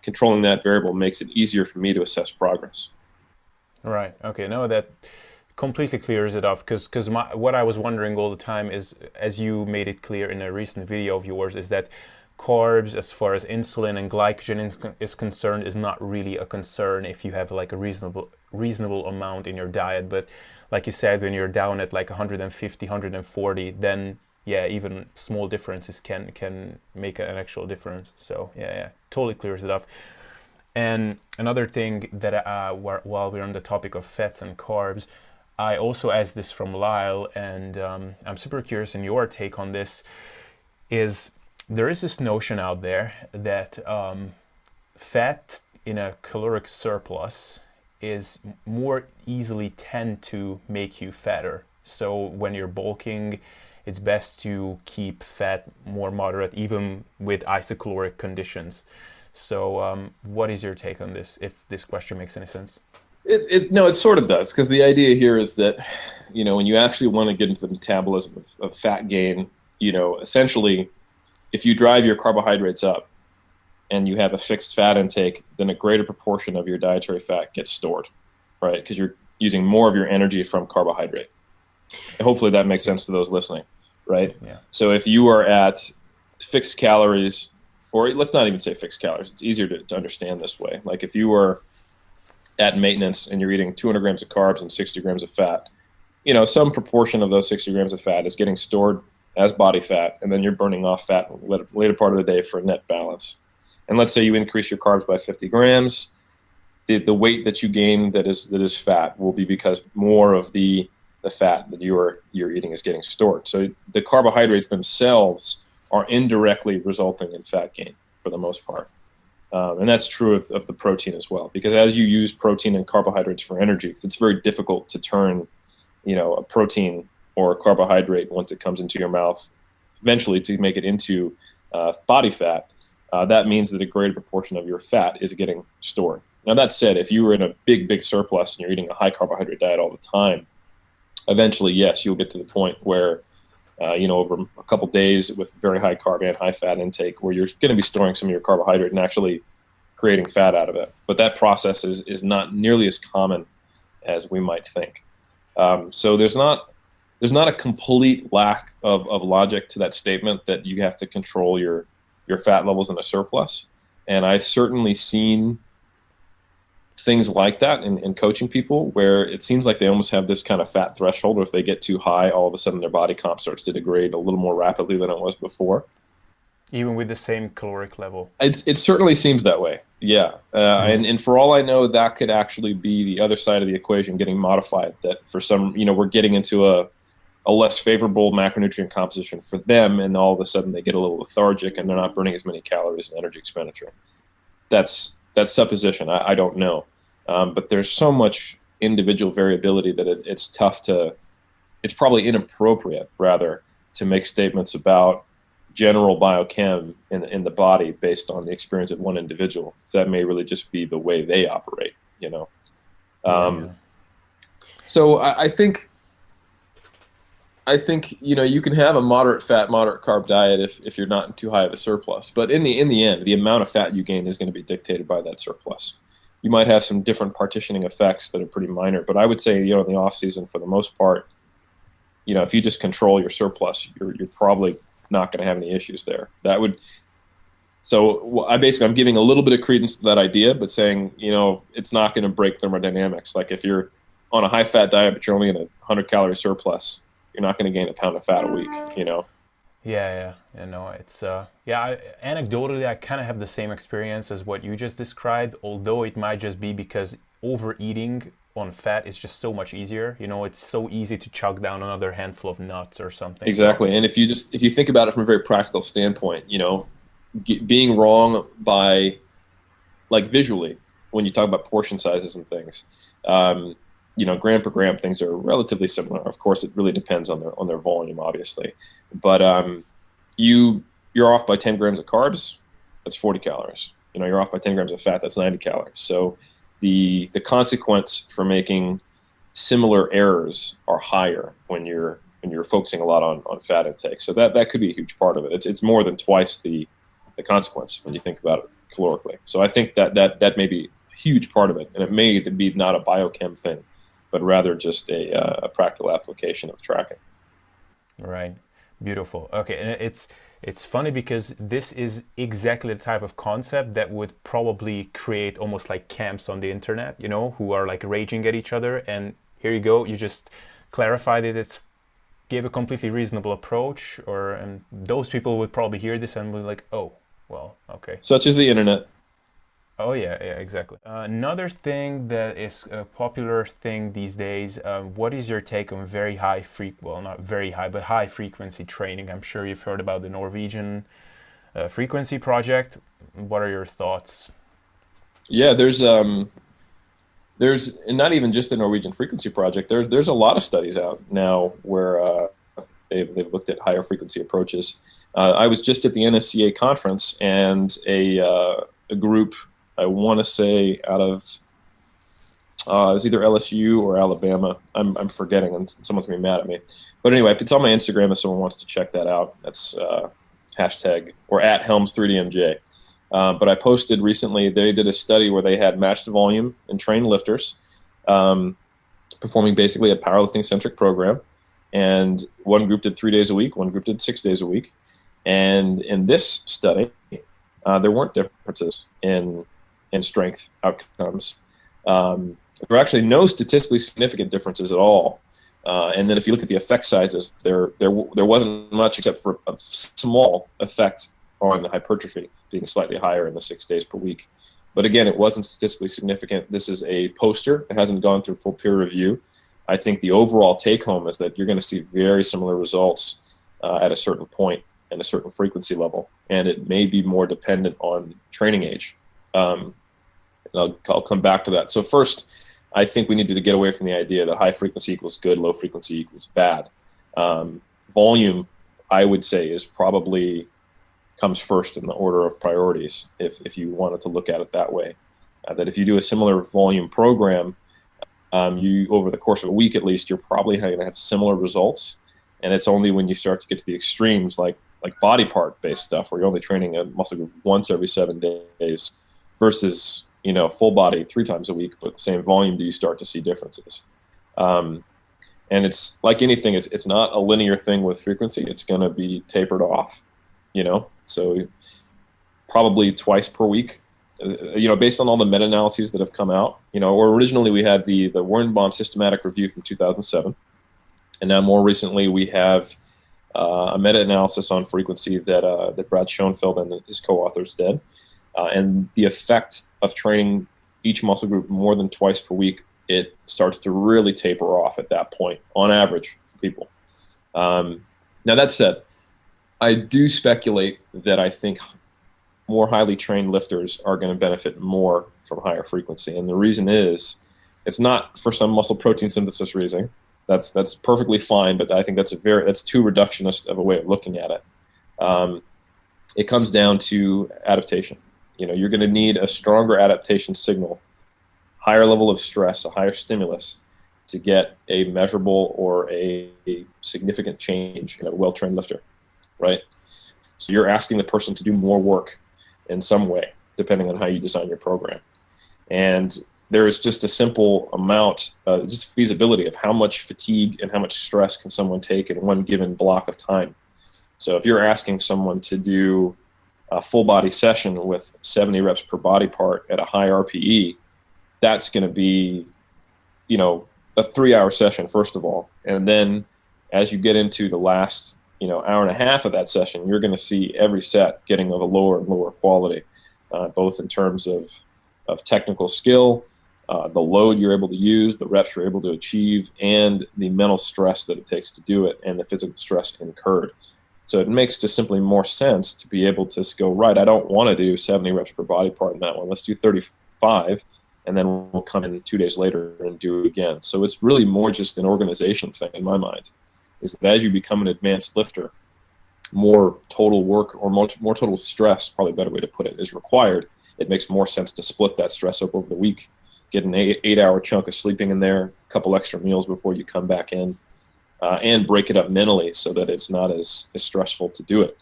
controlling that variable makes it easier for me to assess progress. Right. Okay. No, that completely clears it up, because what I was wondering all the time is, as you made it clear in a recent video of yours, is that carbs, as far as insulin and glycogen is concerned, is not really a concern if you have like a reasonable amount in your diet. But like you said, when you're down at like 150, 140, then yeah, even small differences can make an actual difference. So yeah, totally clears it up. And another thing that while we're on the topic of fats and carbs, I also asked this from Lyle, and I'm super curious in your take on this. Is there is this notion out there that fat in a caloric surplus is more easily tend to make you fatter. So when you're bulking, it's best to keep fat more moderate, even with isocaloric conditions. So what is your take on this, if this question makes any sense? No, it sort of does, because the idea here is that, when you actually want to get into the metabolism of fat gain, essentially, if you drive your carbohydrates up and you have a fixed fat intake, then a greater proportion of your dietary fat gets stored, right? Because you're using more of your energy from carbohydrate. Hopefully that makes sense to those listening, right? Yeah. So if you are at fixed calories, or let's not even say fixed calories, it's easier to understand this way. Like if you are at maintenance and you're eating 200 grams of carbs and 60 grams of fat, some proportion of those 60 grams of fat is getting stored as body fat, and then you're burning off fat in the later part of the day for a net balance. And let's say you increase your carbs by 50 grams, the weight that you gain that is fat will be because more of the fat that you're eating is getting stored. So the carbohydrates themselves are indirectly resulting in fat gain for the most part. And that's true of the protein as well, because as you use protein and carbohydrates for energy, because it's very difficult to turn, a protein or a carbohydrate once it comes into your mouth, eventually to make it into body fat. That means that a greater proportion of your fat is getting stored. Now that said, if you were in a big surplus and you're eating a high carbohydrate diet all the time, eventually, yes, you'll get to the point where, over a couple days with very high carb and high fat intake, where you're going to be storing some of your carbohydrate and actually creating fat out of it. But that process is not nearly as common as we might think. So there's not a complete lack of logic to that statement that you have to control your fat levels in a surplus. And I've certainly seen things like that in coaching people, where it seems like they almost have this kind of fat threshold, or if they get too high, all of a sudden their body comp starts to degrade a little more rapidly than it was before. Even with the same caloric level? It certainly seems that way, yeah. And for all I know, that could actually be the other side of the equation getting modified, that for some, we're getting into a less favorable macronutrient composition for them, and all of a sudden they get a little lethargic and they're not burning as many calories in energy expenditure. That's supposition. I don't know. But there's so much individual variability that it's tough to, it's probably inappropriate, rather, to make statements about general biochem in the body based on the experience of one individual. So that may really just be the way they operate, you know. So I think you know, you can have a moderate fat, moderate carb diet if you're not in too high of a surplus. But in the end, the amount of fat you gain is going to be dictated by that surplus. You might have some different partitioning effects that are pretty minor, but I would say, you know, in the off season, for the most part, you know, if you just control your surplus, you're probably not going to have any issues there. So I'm giving a little bit of credence to that idea, but saying, you know, it's not going to break thermodynamics. Like if you're on a high fat diet, but you're only in a 100-calorie surplus, you're not going to gain a pound of fat a week, you know? Yeah. You know, it's, anecdotally, I kind of have the same experience as what you just described, although it might just be because overeating on fat is just so much easier. You know, it's so easy to chug down another handful of nuts or something. Exactly. And if you think about it from a very practical standpoint, you know, being wrong by, like, visually, when you talk about portion sizes and things, you know, gram per gram, things are relatively similar. Of course, it really depends on their volume, obviously. But you're off by 10 grams of carbs, that's 40 calories. You know, you're off by 10 grams of fat, that's 90 calories. So the consequence for making similar errors are higher when you're focusing a lot on fat intake. So that could be a huge part of it. It's more than twice the consequence when you think about it calorically. So I think that may be a huge part of it, and it may be not a biochem thing, but rather just a practical application of tracking. Right. Beautiful. Okay, and it's funny because this is exactly the type of concept that would probably create almost like camps on the internet, you know, who are like raging at each other. And here you go, you just clarified it. It's gave a completely reasonable approach, and those people would probably hear this and be like, oh, well, okay. Such is the internet. Oh yeah, exactly. Another thing that is a popular thing these days, what is your take on well, not very high, but high frequency training? I'm sure you've heard about the Norwegian frequency project. What are your thoughts? Yeah, there's and not even just the Norwegian frequency project. There's a lot of studies out now where they've looked at higher frequency approaches. I was just at the NSCA conference, and a group, I want to say out of it's either LSU or Alabama. I'm forgetting, and someone's gonna be mad at me. But anyway, it's on my Instagram if someone wants to check that out. That's hashtag or at Helms3DMJ. But I posted recently, they did a study where they had matched volume and trained lifters performing basically a powerlifting-centric program. And one group did 3 days a week, one group did 6 days a week. And in this study, there weren't differences in strength outcomes. There were actually no statistically significant differences at all. And then if you look at the effect sizes, there wasn't much except for a small effect on hypertrophy being slightly higher in the 6 days per week. But again, it wasn't statistically significant. This is a poster. It hasn't gone through full peer review. I think the overall take-home is that you're going to see very similar results at a certain point and a certain frequency level, and it may be more dependent on training age. I'll come back to that. So first, I think we need to get away from the idea that high frequency equals good, low frequency equals bad. Volume, I would say, is probably comes first in the order of priorities if you wanted to look at it that way. That if you do a similar volume program, you over the course of a week at least, you're probably going to have similar results. And it's only when you start to get to the extremes, like body part based stuff, where you're only training a muscle group once every 7 days versus, you know, full body 3 times a week, but the same volume, do you start to see differences. And it's like anything, it's not a linear thing with frequency. It's going to be tapered off, you know, so probably twice per week, you know, based on all the meta-analyses that have come out. You know, or originally we had the Wernbaum systematic review from 2007. And now more recently we have a meta-analysis on frequency that Brad Schoenfeld and his co-authors did. And the effect of training each muscle group more than twice per week, it starts to really taper off at that point, on average, for people. Now that said, I do speculate that I think more highly trained lifters are going to benefit more from higher frequency. And the reason is, it's not for some muscle protein synthesis reason. That's perfectly fine, but I think that's too reductionist of a way of looking at it. It comes down to adaptation. You're going to need a stronger adaptation signal, higher level of stress, a higher stimulus to get a measurable or a significant change in a well-trained lifter, right? So you're asking the person to do more work in some way, depending on how you design your program. And there is just a simple amount, just feasibility of how much fatigue and how much stress can someone take in one given block of time. So if you're asking someone to do a full body session with 70 reps per body part at a high RPE, that's going to be, a 3-hour session, first of all. And then as you get into the last, hour and a half of that session, you're going to see every set getting of a lower and lower quality, both in terms of technical skill, the load you're able to use, the reps you're able to achieve, and the mental stress that it takes to do it, and the physical stress incurred. So it makes just simply more sense to be able to go, right, I don't want to do 70 reps per body part in that one. Let's do 35, and then we'll come in 2 days later and do it again. So it's really more just an organization thing in my mind, is that as you become an advanced lifter, more total work or more total stress, probably a better way to put it, is required. It makes more sense to split that stress up over the week, get an 8-hour chunk of sleeping in there, a couple extra meals before you come back in, and break it up mentally so that it's not as stressful to do it.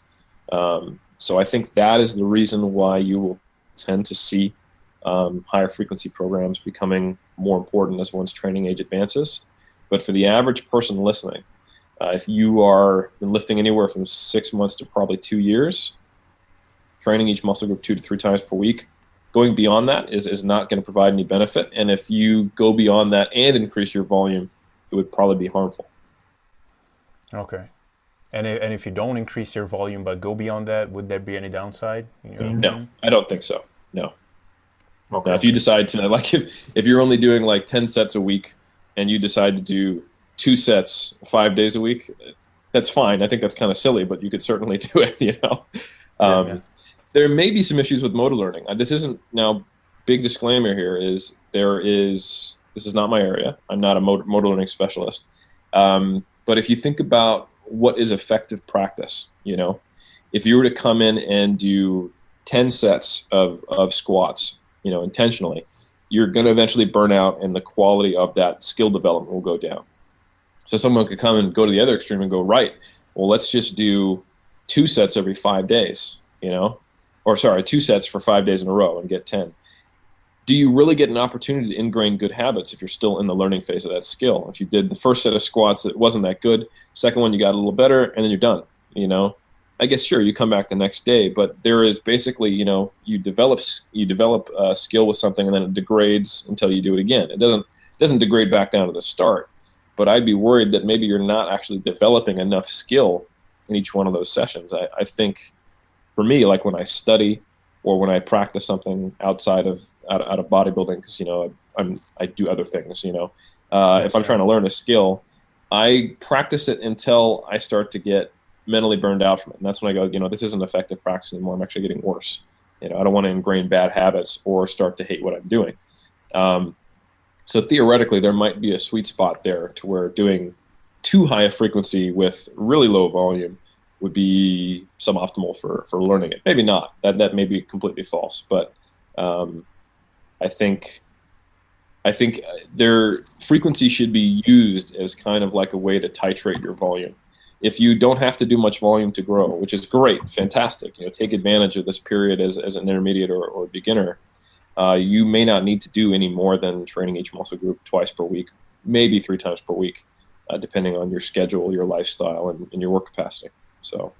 So I think that is the reason why you will tend to see higher frequency programs becoming more important as one's training age advances. But for the average person listening, if you are been lifting anywhere from 6 months to probably 2 years, training each muscle group 2 to 3 times per week, going beyond that is not going to provide any benefit. And if you go beyond that and increase your volume, it would probably be harmful. Okay. And if you don't increase your volume but go beyond that, would there be any downside? No, I don't think so. No. Okay. Now, if you decide to, like, if you're only doing like 10 sets a week and you decide to do 2 sets 5 days a week, that's fine. I think that's kind of silly, but you could certainly do it, Yeah. There may be some issues with motor learning. This isn't, now, big disclaimer here is this is not my area. I'm not a motor learning specialist. But if you think about what is effective practice, if you were to come in and do 10 sets of squats, intentionally, you're going to eventually burn out and the quality of that skill development will go down. So someone could come and go to the other extreme and go, right, well, let's just do 2 sets every 5 days, 2 sets for 5 days in a row and get 10. Do you really get an opportunity to ingrain good habits if you're still in the learning phase of that skill? If you did the first set of squats that wasn't that good, second one you got a little better, and then you're done, I guess, sure, you come back the next day, but there is basically, you develop a skill with something and then it degrades until you do it again. It doesn't degrade back down to the start, but I'd be worried that maybe you're not actually developing enough skill in each one of those sessions. I think for me, like when I study or when I practice something outside of bodybuilding, because I do other things. If I'm trying to learn a skill, I practice it until I start to get mentally burned out from it, and that's when I go, this isn't effective practice anymore. I'm actually getting worse. I don't want to ingrain bad habits or start to hate what I'm doing. So theoretically, there might be a sweet spot there to where doing too high a frequency with really low volume would be suboptimal for learning it. Maybe not. That may be completely false, but I think their frequency should be used as kind of like a way to titrate your volume. If you don't have to do much volume to grow, which is great, fantastic, take advantage of this period as an intermediate or beginner, you may not need to do any more than training each muscle group 2 per week, maybe 3 times per week, depending on your schedule, your lifestyle, and your work capacity. So,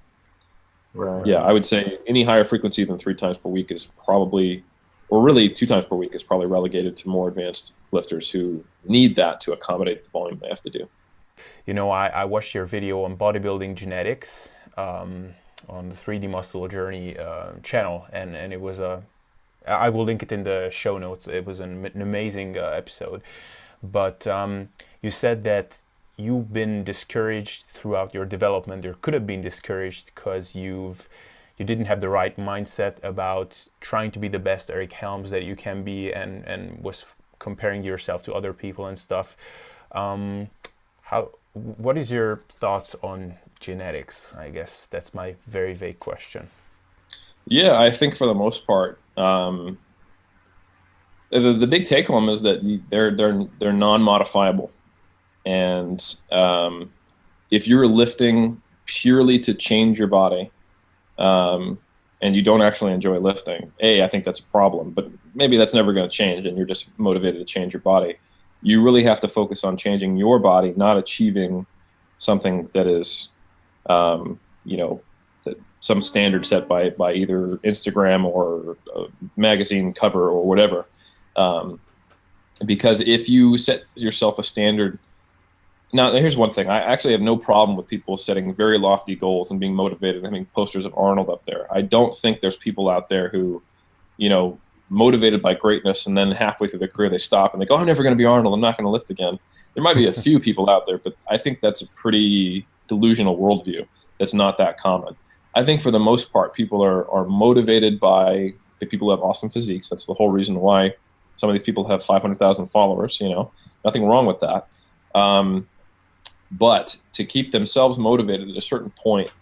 right. Yeah, I would say any higher frequency than 3 times per week is probably, or really 2 times per week is probably relegated to more advanced lifters who need that to accommodate the volume they have to do. I watched your video on bodybuilding genetics on the 3D Muscle Journey channel, and it was I will link it in the show notes. It was an amazing episode. But you said that you've been discouraged throughout your development, or could have been discouraged because you didn't have the right mindset about trying to be the best Eric Helms that you can be, and was comparing yourself to other people and stuff. what is your thoughts on genetics? I guess that's my very vague question. Yeah, I think for the most part, the big take home is that they're non-modifiable, and if you're lifting purely to change your body, and you don't actually enjoy lifting, I think that's a problem. But maybe that's never going to change, and you're just motivated to change your body. You really have to focus on changing your body, not achieving something that is, you know, some standard set by either Instagram or a magazine cover or whatever. Because if you set yourself a standard, now here's one thing. I actually have no problem with people setting very lofty goals and being motivated, having posters of Arnold up there. I don't think there's people out there who, motivated by greatness, and then halfway through their career they stop and they go, I'm never going to be Arnold, I'm not going to lift again. There might be a few people out there, but I think that's a pretty delusional worldview. That's not that common. I think for the most part, people are motivated by the people who have awesome physiques. That's the whole reason why some of these people have 500,000 followers. Nothing wrong with that. But to keep themselves motivated at a certain point,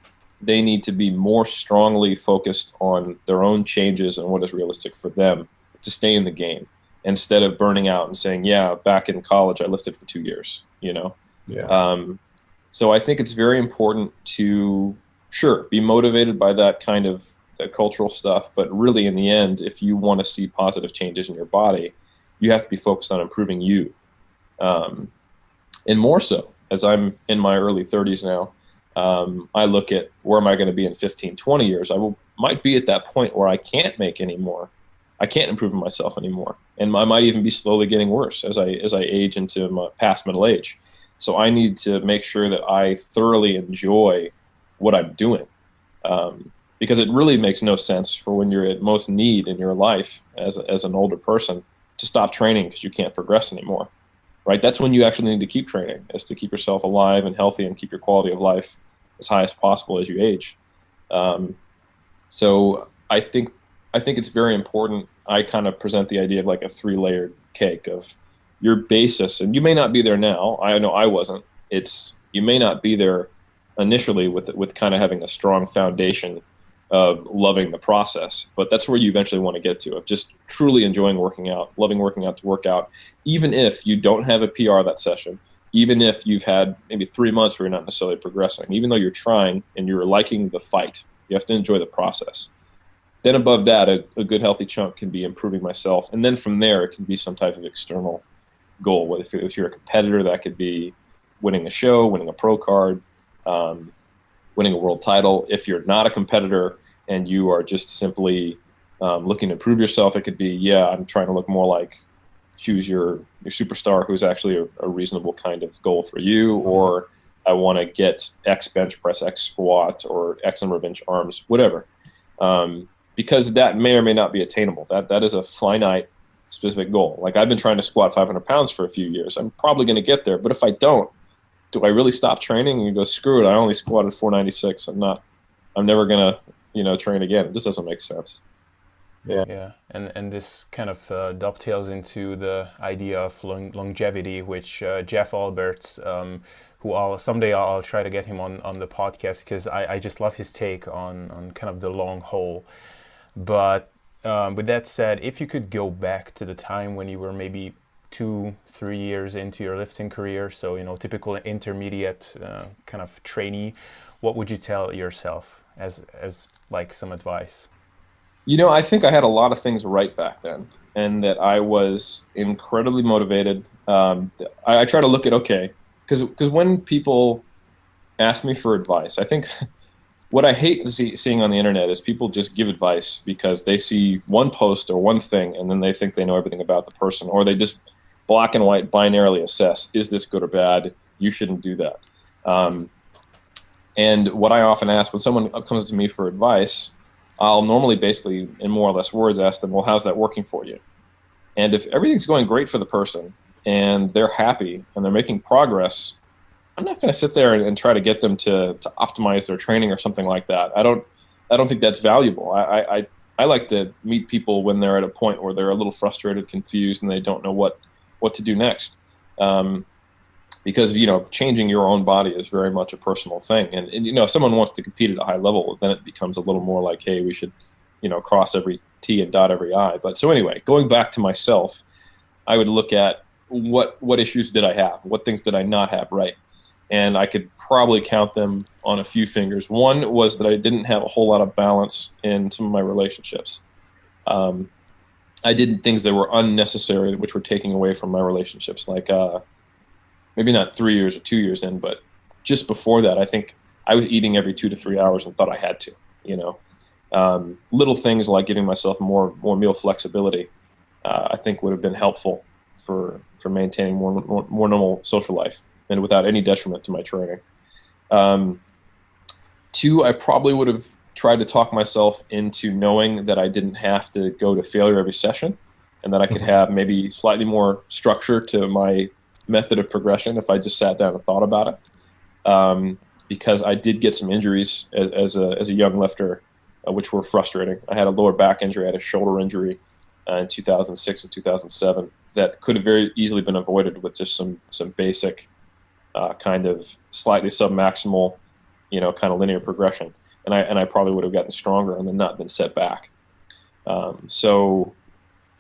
they need to be more strongly focused on their own changes and what is realistic for them to stay in the game, instead of burning out and saying, yeah, back in college I lifted for 2 years, Yeah. So I think it's very important to, sure, be motivated by that kind of that cultural stuff, but really in the end, if you want to see positive changes in your body, you have to be focused on improving you. And more so, as I'm in my early 30s now, I look at where am I going to be in 15, 20 years. Might be at that point where I can't make any more. I can't improve myself anymore. And I might even be slowly getting worse as I age into my past middle age. So I need to make sure that I thoroughly enjoy what I'm doing. Because it really makes no sense for when you're at most need in your life as an older person to stop training because you can't progress anymore. Right? That's when you actually need to keep training, is to keep yourself alive and healthy and keep your quality of life as high as possible as you age. So I think it's very important. I kind of present the idea of like a 3-layered cake of your basis, and you may not be there now. I know I wasn't. You may not be there initially with kind of having a strong foundation of loving the process, but that's where you eventually want to get to, of just truly enjoying working out, loving working out to work out, even if you don't have a PR that session, even if you've had maybe 3 months where you're not necessarily progressing, even though you're trying and you're liking the fight, you have to enjoy the process. Then above that, a good healthy chunk can be improving myself, and then from there it can be some type of external goal. If you're a competitor, that could be winning a show, winning a pro card, winning a world title. If you're not a competitor and you are just simply looking to improve yourself, it could be, I'm trying to look more like, choose your superstar who's actually a reasonable kind of goal for you, or I want to get X bench press, X squat, or X number of inch arms, whatever. Because that may or may not be attainable. That is a finite, specific goal. Like I've been trying to squat 500 pounds for a few years. I'm probably going to get there, but if I don't, do I really stop training and you go, screw it, I only squatted 496. I'm never going to, train again. It just doesn't make sense. Yeah, and this kind of dovetails into the idea of longevity, which Jeff Alberts, who someday I'll try to get him on the podcast, because I just love his take on kind of the long haul. But with that said, if you could go back to the time when you were maybe 2-3 years into your lifting career, so typical intermediate kind of trainee, what would you tell yourself as like some advice? I think I had a lot of things right back then, and that I was incredibly motivated. I try to look at, because when people ask me for advice, I think what I hate seeing on the internet is people just give advice because they see one post or one thing, and then they think they know everything about the person, or they just black and white binarily assess, is this good or bad? You shouldn't do that. And what I often ask when someone comes to me for advice, I'll normally basically, in more or less words, ask them, well, how's that working for you? And if everything's going great for the person and they're happy and they're making progress, I'm not going to sit there and try to get them to optimize their training or something like that. I don't think that's valuable. I like to meet people when they're at a point where they're a little frustrated, confused, and they don't know what to do next. because, changing your own body is very much a personal thing. And if someone wants to compete at a high level, then it becomes a little more like, hey, we should, cross every T and dot every I. But so anyway, going back to myself, I would look at what issues did I have? What things did I not have right? And I could probably count them on a few fingers. One was that I didn't have a whole lot of balance in some of my relationships. I did things that were unnecessary, which were taking away from my relationships. Like maybe not 3 years or 2 years in, but just before that, I think I was eating every 2 to 3 hours and thought I had to. Little things like giving myself more meal flexibility, I think would have been helpful for maintaining more normal social life and without any detriment to my training. Two, I probably would have tried to talk myself into knowing that I didn't have to go to failure every session, and that I could have maybe slightly more structure to my method of progression if I just sat down and thought about it. Because I did get some injuries as a young lifter, which were frustrating. I had a lower back injury, I had a shoulder injury in 2006 and 2007 that could have very easily been avoided with just some basic kind of slightly submaximal, kind of linear progression. And I probably would have gotten stronger and then not been set back. So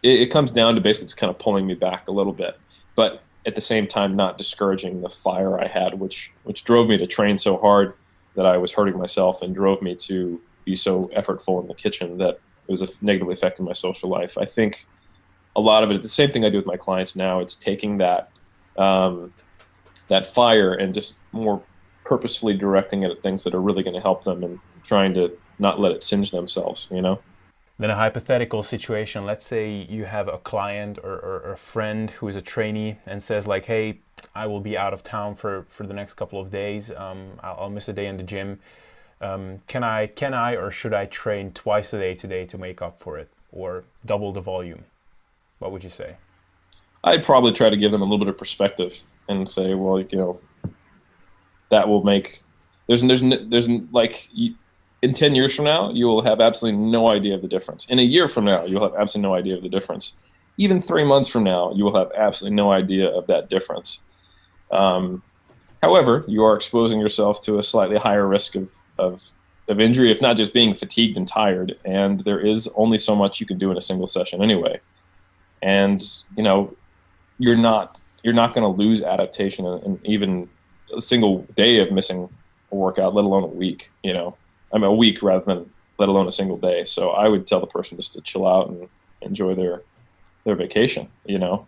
it comes down to basically just kind of pulling me back a little bit, but at the same time not discouraging the fire I had, which drove me to train so hard that I was hurting myself and drove me to be so effortful in the kitchen that it was negatively affecting my social life. I think a lot of it is the same thing I do with my clients now. It's taking that that fire and just more purposefully directing it at things that are really going to help them and trying to not let it singe themselves, Then a hypothetical situation, let's say you have a client or a friend who is a trainee and says like, hey, I will be out of town for the next couple of days. I'll miss a day in the gym. Can I or should I train twice a day today to make up for it, or double the volume? What would you say? I'd probably try to give them a little bit of perspective and say, well, that will make, there's like, in 10 years from now, you will have absolutely no idea of the difference. In a year from now, you'll have absolutely no idea of the difference. Even 3 months from now, you will have absolutely no idea of that difference. However, you are exposing yourself to a slightly higher risk of injury, if not just being fatigued and tired. And there is only so much you can do in a single session anyway. And, you're not going to lose adaptation in even a single day of missing a workout, let alone a week, a week rather than let alone a single day. So I would tell the person just to chill out and enjoy their vacation, Now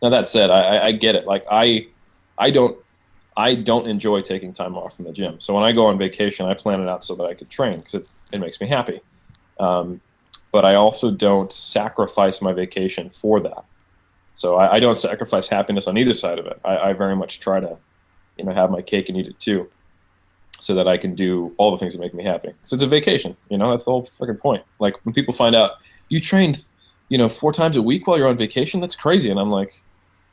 that said, I get it. Like I don't enjoy taking time off from the gym. So when I go on vacation, I plan it out so that I could train because it makes me happy. But I also don't sacrifice my vacation for that. So I don't sacrifice happiness on either side of it. I very much try to, have my cake and eat it too, so that I can do all the things that make me happy. Because it's a vacation, that's the whole freaking point. Like when people find out you trained, 4 times a week while you're on vacation, that's crazy. And I'm like,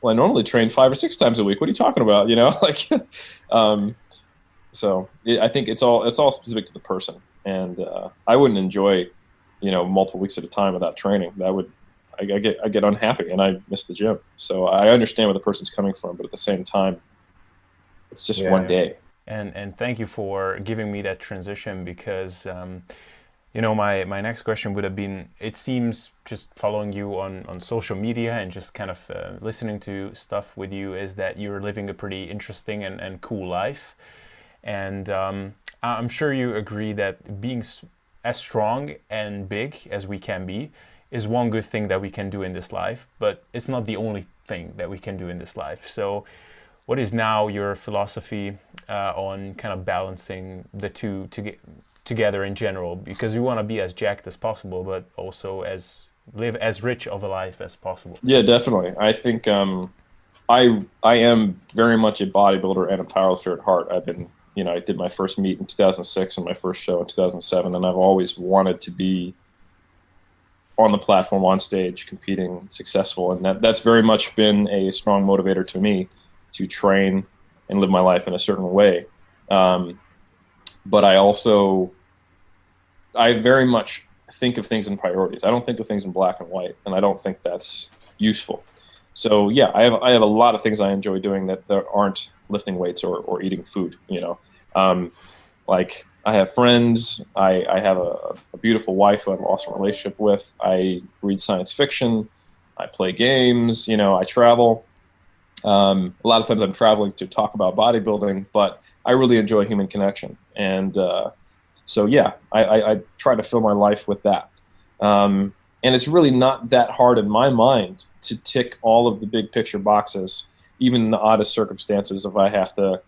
well, I normally train 5 or 6 times a week. What are you talking about? So I think it's all specific to the person. And I wouldn't enjoy, multiple weeks at a time without training. I get unhappy and I miss the gym. So I understand where the person's coming from, but at the same time, it's just one day. And thank you for giving me that transition because, my next question would have been, it seems just following you on social media and just kind of listening to stuff with you is that you're living a pretty interesting and cool life. And I'm sure you agree that being as strong and big as we can be is one good thing that we can do in this life, but it's not the only thing that we can do in this life. So what is now your philosophy on kind of balancing the two together in general? Because we want to be as jacked as possible, but also live as rich of a life as possible. Yeah, definitely. I think I am very much a bodybuilder and a powerlifter at heart. I've been, I did my first meet in 2006 and my first show in 2007, and I've always wanted to be on the platform, on stage, competing, successful. And that's very much been a strong motivator to me to train and live my life in a certain way. But I very much think of things in priorities. I don't think of things in black and white, and I don't think that's useful. So yeah, I have a lot of things I enjoy doing that aren't lifting weights or eating food. Like I have friends. I have a beautiful wife who I've lost a relationship with. I read science fiction. I play games. I travel. A lot of times I'm traveling to talk about bodybuilding, but I really enjoy human connection. And so, yeah, I try to fill my life with that. And it's really not that hard in my mind to tick all of the big picture boxes, even in the oddest circumstances if I have to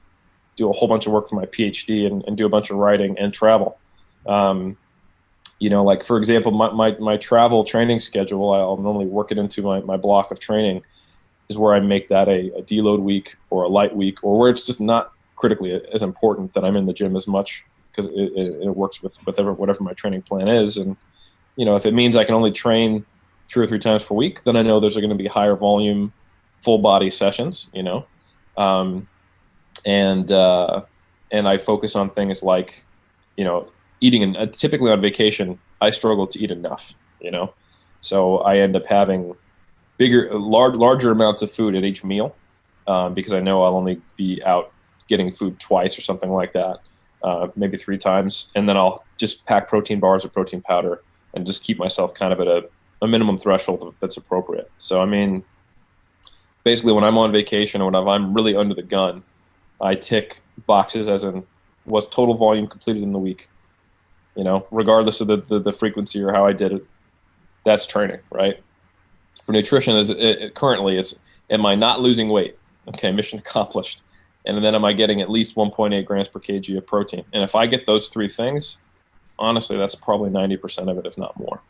do a whole bunch of work for my PhD and do a bunch of writing and travel. Like for example, my travel training schedule, I'll normally work it into my block of training, is where I make that a deload week or a light week, or where it's just not critically as important that I'm in the gym as much, because it works with whatever my training plan is. And if it means I can only train 2 or 3 times per week, then I know there's going to be higher volume, full body sessions. And I focus on things like, eating. Typically on vacation, I struggle to eat enough. So I end up having larger amounts of food at each meal, because I know I'll only be out getting food twice or something like that, maybe 3 times, and then I'll just pack protein bars or protein powder and just keep myself kind of at a minimum threshold that's appropriate. So I mean, basically, when I'm on vacation or when I'm really under the gun, I tick boxes as in was total volume completed in the week, regardless of the frequency or how I did it. That's training, right? For nutrition, currently it's, am I not losing weight? Okay, mission accomplished. And then am I getting at least 1.8 grams per kg of protein? And if I get those 3 things, honestly, that's probably 90% of it, if not more.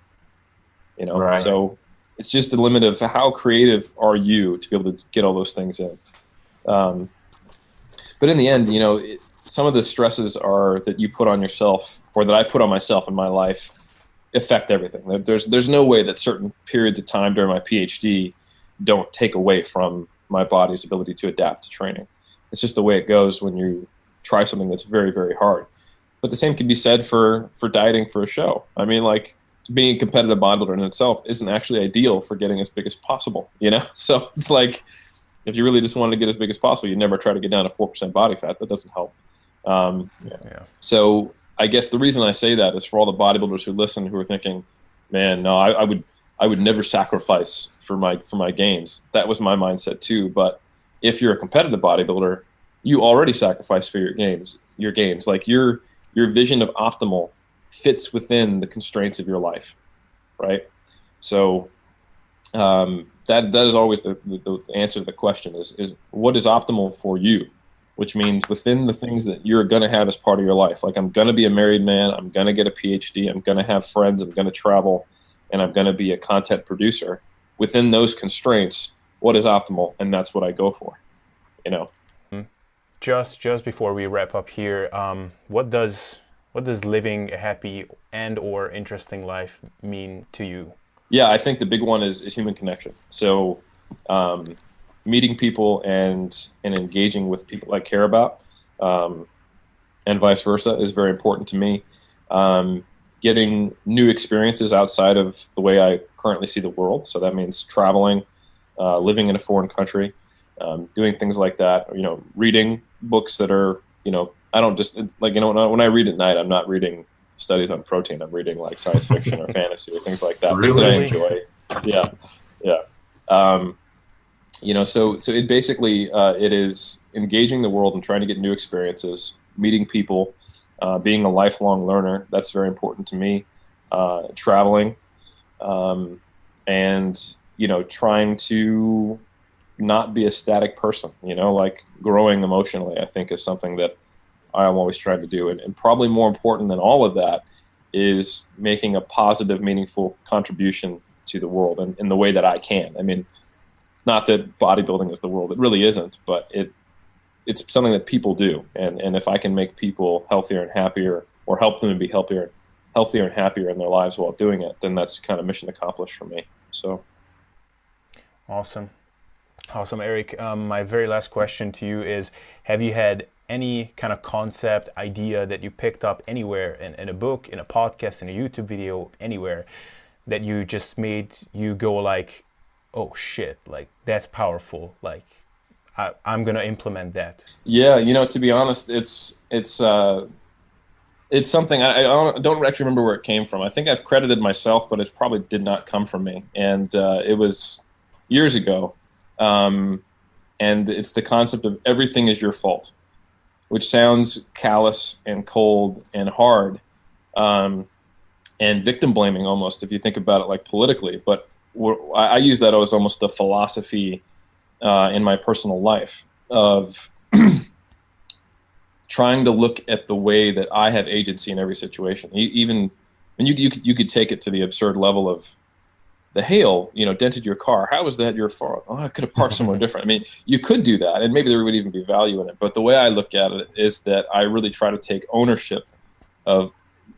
Right. So it's just a limit of how creative are you to be able to get all those things in. But in the end, some of the stresses are that you put on yourself, or that I put on myself in my life, affect everything. There's no way that certain periods of time during my PhD don't take away from my body's ability to adapt to training. It's just the way it goes when you try something that's very, very hard. But the same can be said for dieting for a show. I mean, like, being a competitive bodybuilder in itself isn't actually ideal for getting as big as possible, So it's like, if you really just wanted to get as big as possible, you never try to get down to 4% body fat. That doesn't help. So I guess the reason I say that is for all the bodybuilders who listen, who are thinking, man, no, I would never sacrifice for my gains. That was my mindset too. But if you're a competitive bodybuilder, you already sacrifice for your gains. Like your vision of optimal fits within the constraints of your life, right? So that is always the answer to the question is what is optimal for you, which means within the things that you're going to have as part of your life. Like, I'm going to be a married man, I'm going to get a PhD, I'm going to have friends, I'm going to travel, and I'm going to be a content producer. Within those constraints, what is optimal? And that's what I go for, Just before we wrap up here, what does living a happy and or interesting life mean to you? Yeah, I think the big one is human connection. So meeting people and engaging with people I care about, and vice versa, is very important to me. Getting new experiences outside of the way I currently see the world. So that means traveling, living in a foreign country, doing things like that. Reading books that are, I don't just, like, when I read at night, I'm not reading studies on protein. I'm reading like science fiction or fantasy or things like that. Really? Things that I enjoy. Yeah. So it basically, it is engaging the world and trying to get new experiences, meeting people, being a lifelong learner. That's very important to me. Traveling, and, trying to not be a static person, like growing emotionally, I think, is something that I'm always trying to do. And probably more important than all of that is making a positive, meaningful contribution to the world in the way that I can. I mean, not that bodybuilding is the world. It really isn't, but it's something that people do. And if I can make people healthier and happier, or help them to be healthier and happier in their lives while doing it, then that's kind of mission accomplished for me. So. Awesome, Eric. My very last question to you is, have you had any kind of concept, idea that you picked up anywhere, in a book, in a podcast, in a YouTube video, anywhere, that you just made you go like, oh shit, like that's powerful. Like I'm gonna implement that. Yeah, to be honest, it's something I don't actually remember where it came from. I think I've credited myself, but it probably did not come from me. And it was years ago. And it's the concept of everything is your fault, which sounds callous and cold and hard, and victim blaming almost, if you think about it like politically. But I use that as almost a philosophy in my personal life of trying to look at the way that I have agency in every situation. Even when you could take it to the absurd level of the hail, dented your car. How was that your fault? Oh, I could have parked somewhere different. I mean, you could do that, and maybe there would even be value in it. But the way I look at it is that I really try to take ownership of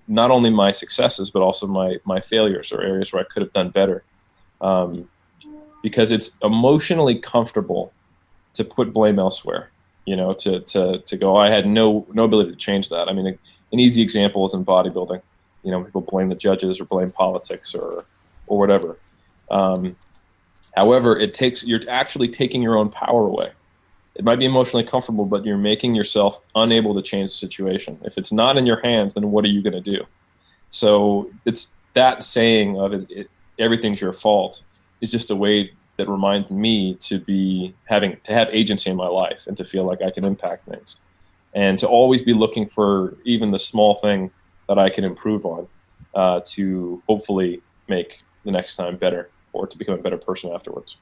not only my successes, but also my failures or areas where I could have done better. Because it's emotionally comfortable to put blame elsewhere. To go, I had no ability to change that. I mean, an easy example is in bodybuilding. People blame the judges or blame politics or whatever. However, you're actually taking your own power away. It might be emotionally comfortable, but you're making yourself unable to change the situation. If it's not in your hands, then what are you going to do? So it's that saying of everything's your fault is just a way that reminds me to have agency in my life and to feel like I can impact things, and to always be looking for even the small thing that I can improve on, to hopefully make the next time better, or to become a better person afterwards.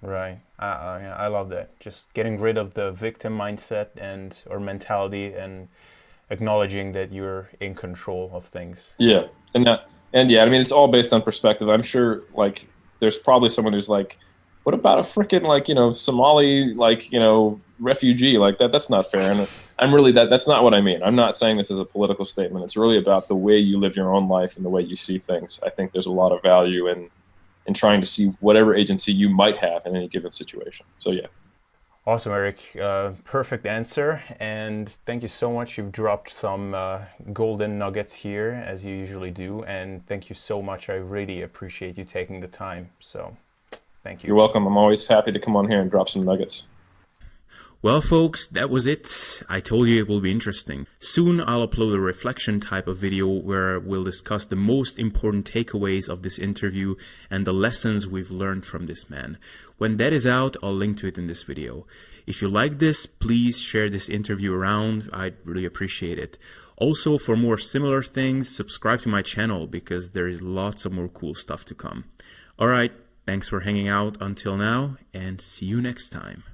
Right. I love that. Just getting rid of the victim mindset or mentality, and acknowledging that you're in control of things. Yeah, and yeah, I mean, it's all based on perspective. I'm sure, like, there's probably someone who's like, what about a freaking, like, Somali, like, refugee, like that? That's not fair. And I'm really that's not what I mean. I'm not saying this as a political statement. It's really about the way you live your own life and the way you see things. I think there's a lot of value in trying to see whatever agency you might have in any given situation. So yeah. Awesome, Eric. Perfect answer. And thank you so much. You've dropped some golden nuggets here, as you usually do. And thank you so much. I really appreciate you taking the time. So thank you. You're welcome. I'm always happy to come on here and drop some nuggets. Well, folks, that was it. I told you it will be interesting. Soon I'll upload a reflection type of video where we'll discuss the most important takeaways of this interview and the lessons we've learned from this man. When that is out, I'll link to it in this video. If you like this, please share this interview around. I'd really appreciate it. Also, for more similar things, subscribe to my channel because there is lots of more cool stuff to come. Alright, thanks for hanging out until now, and see you next time.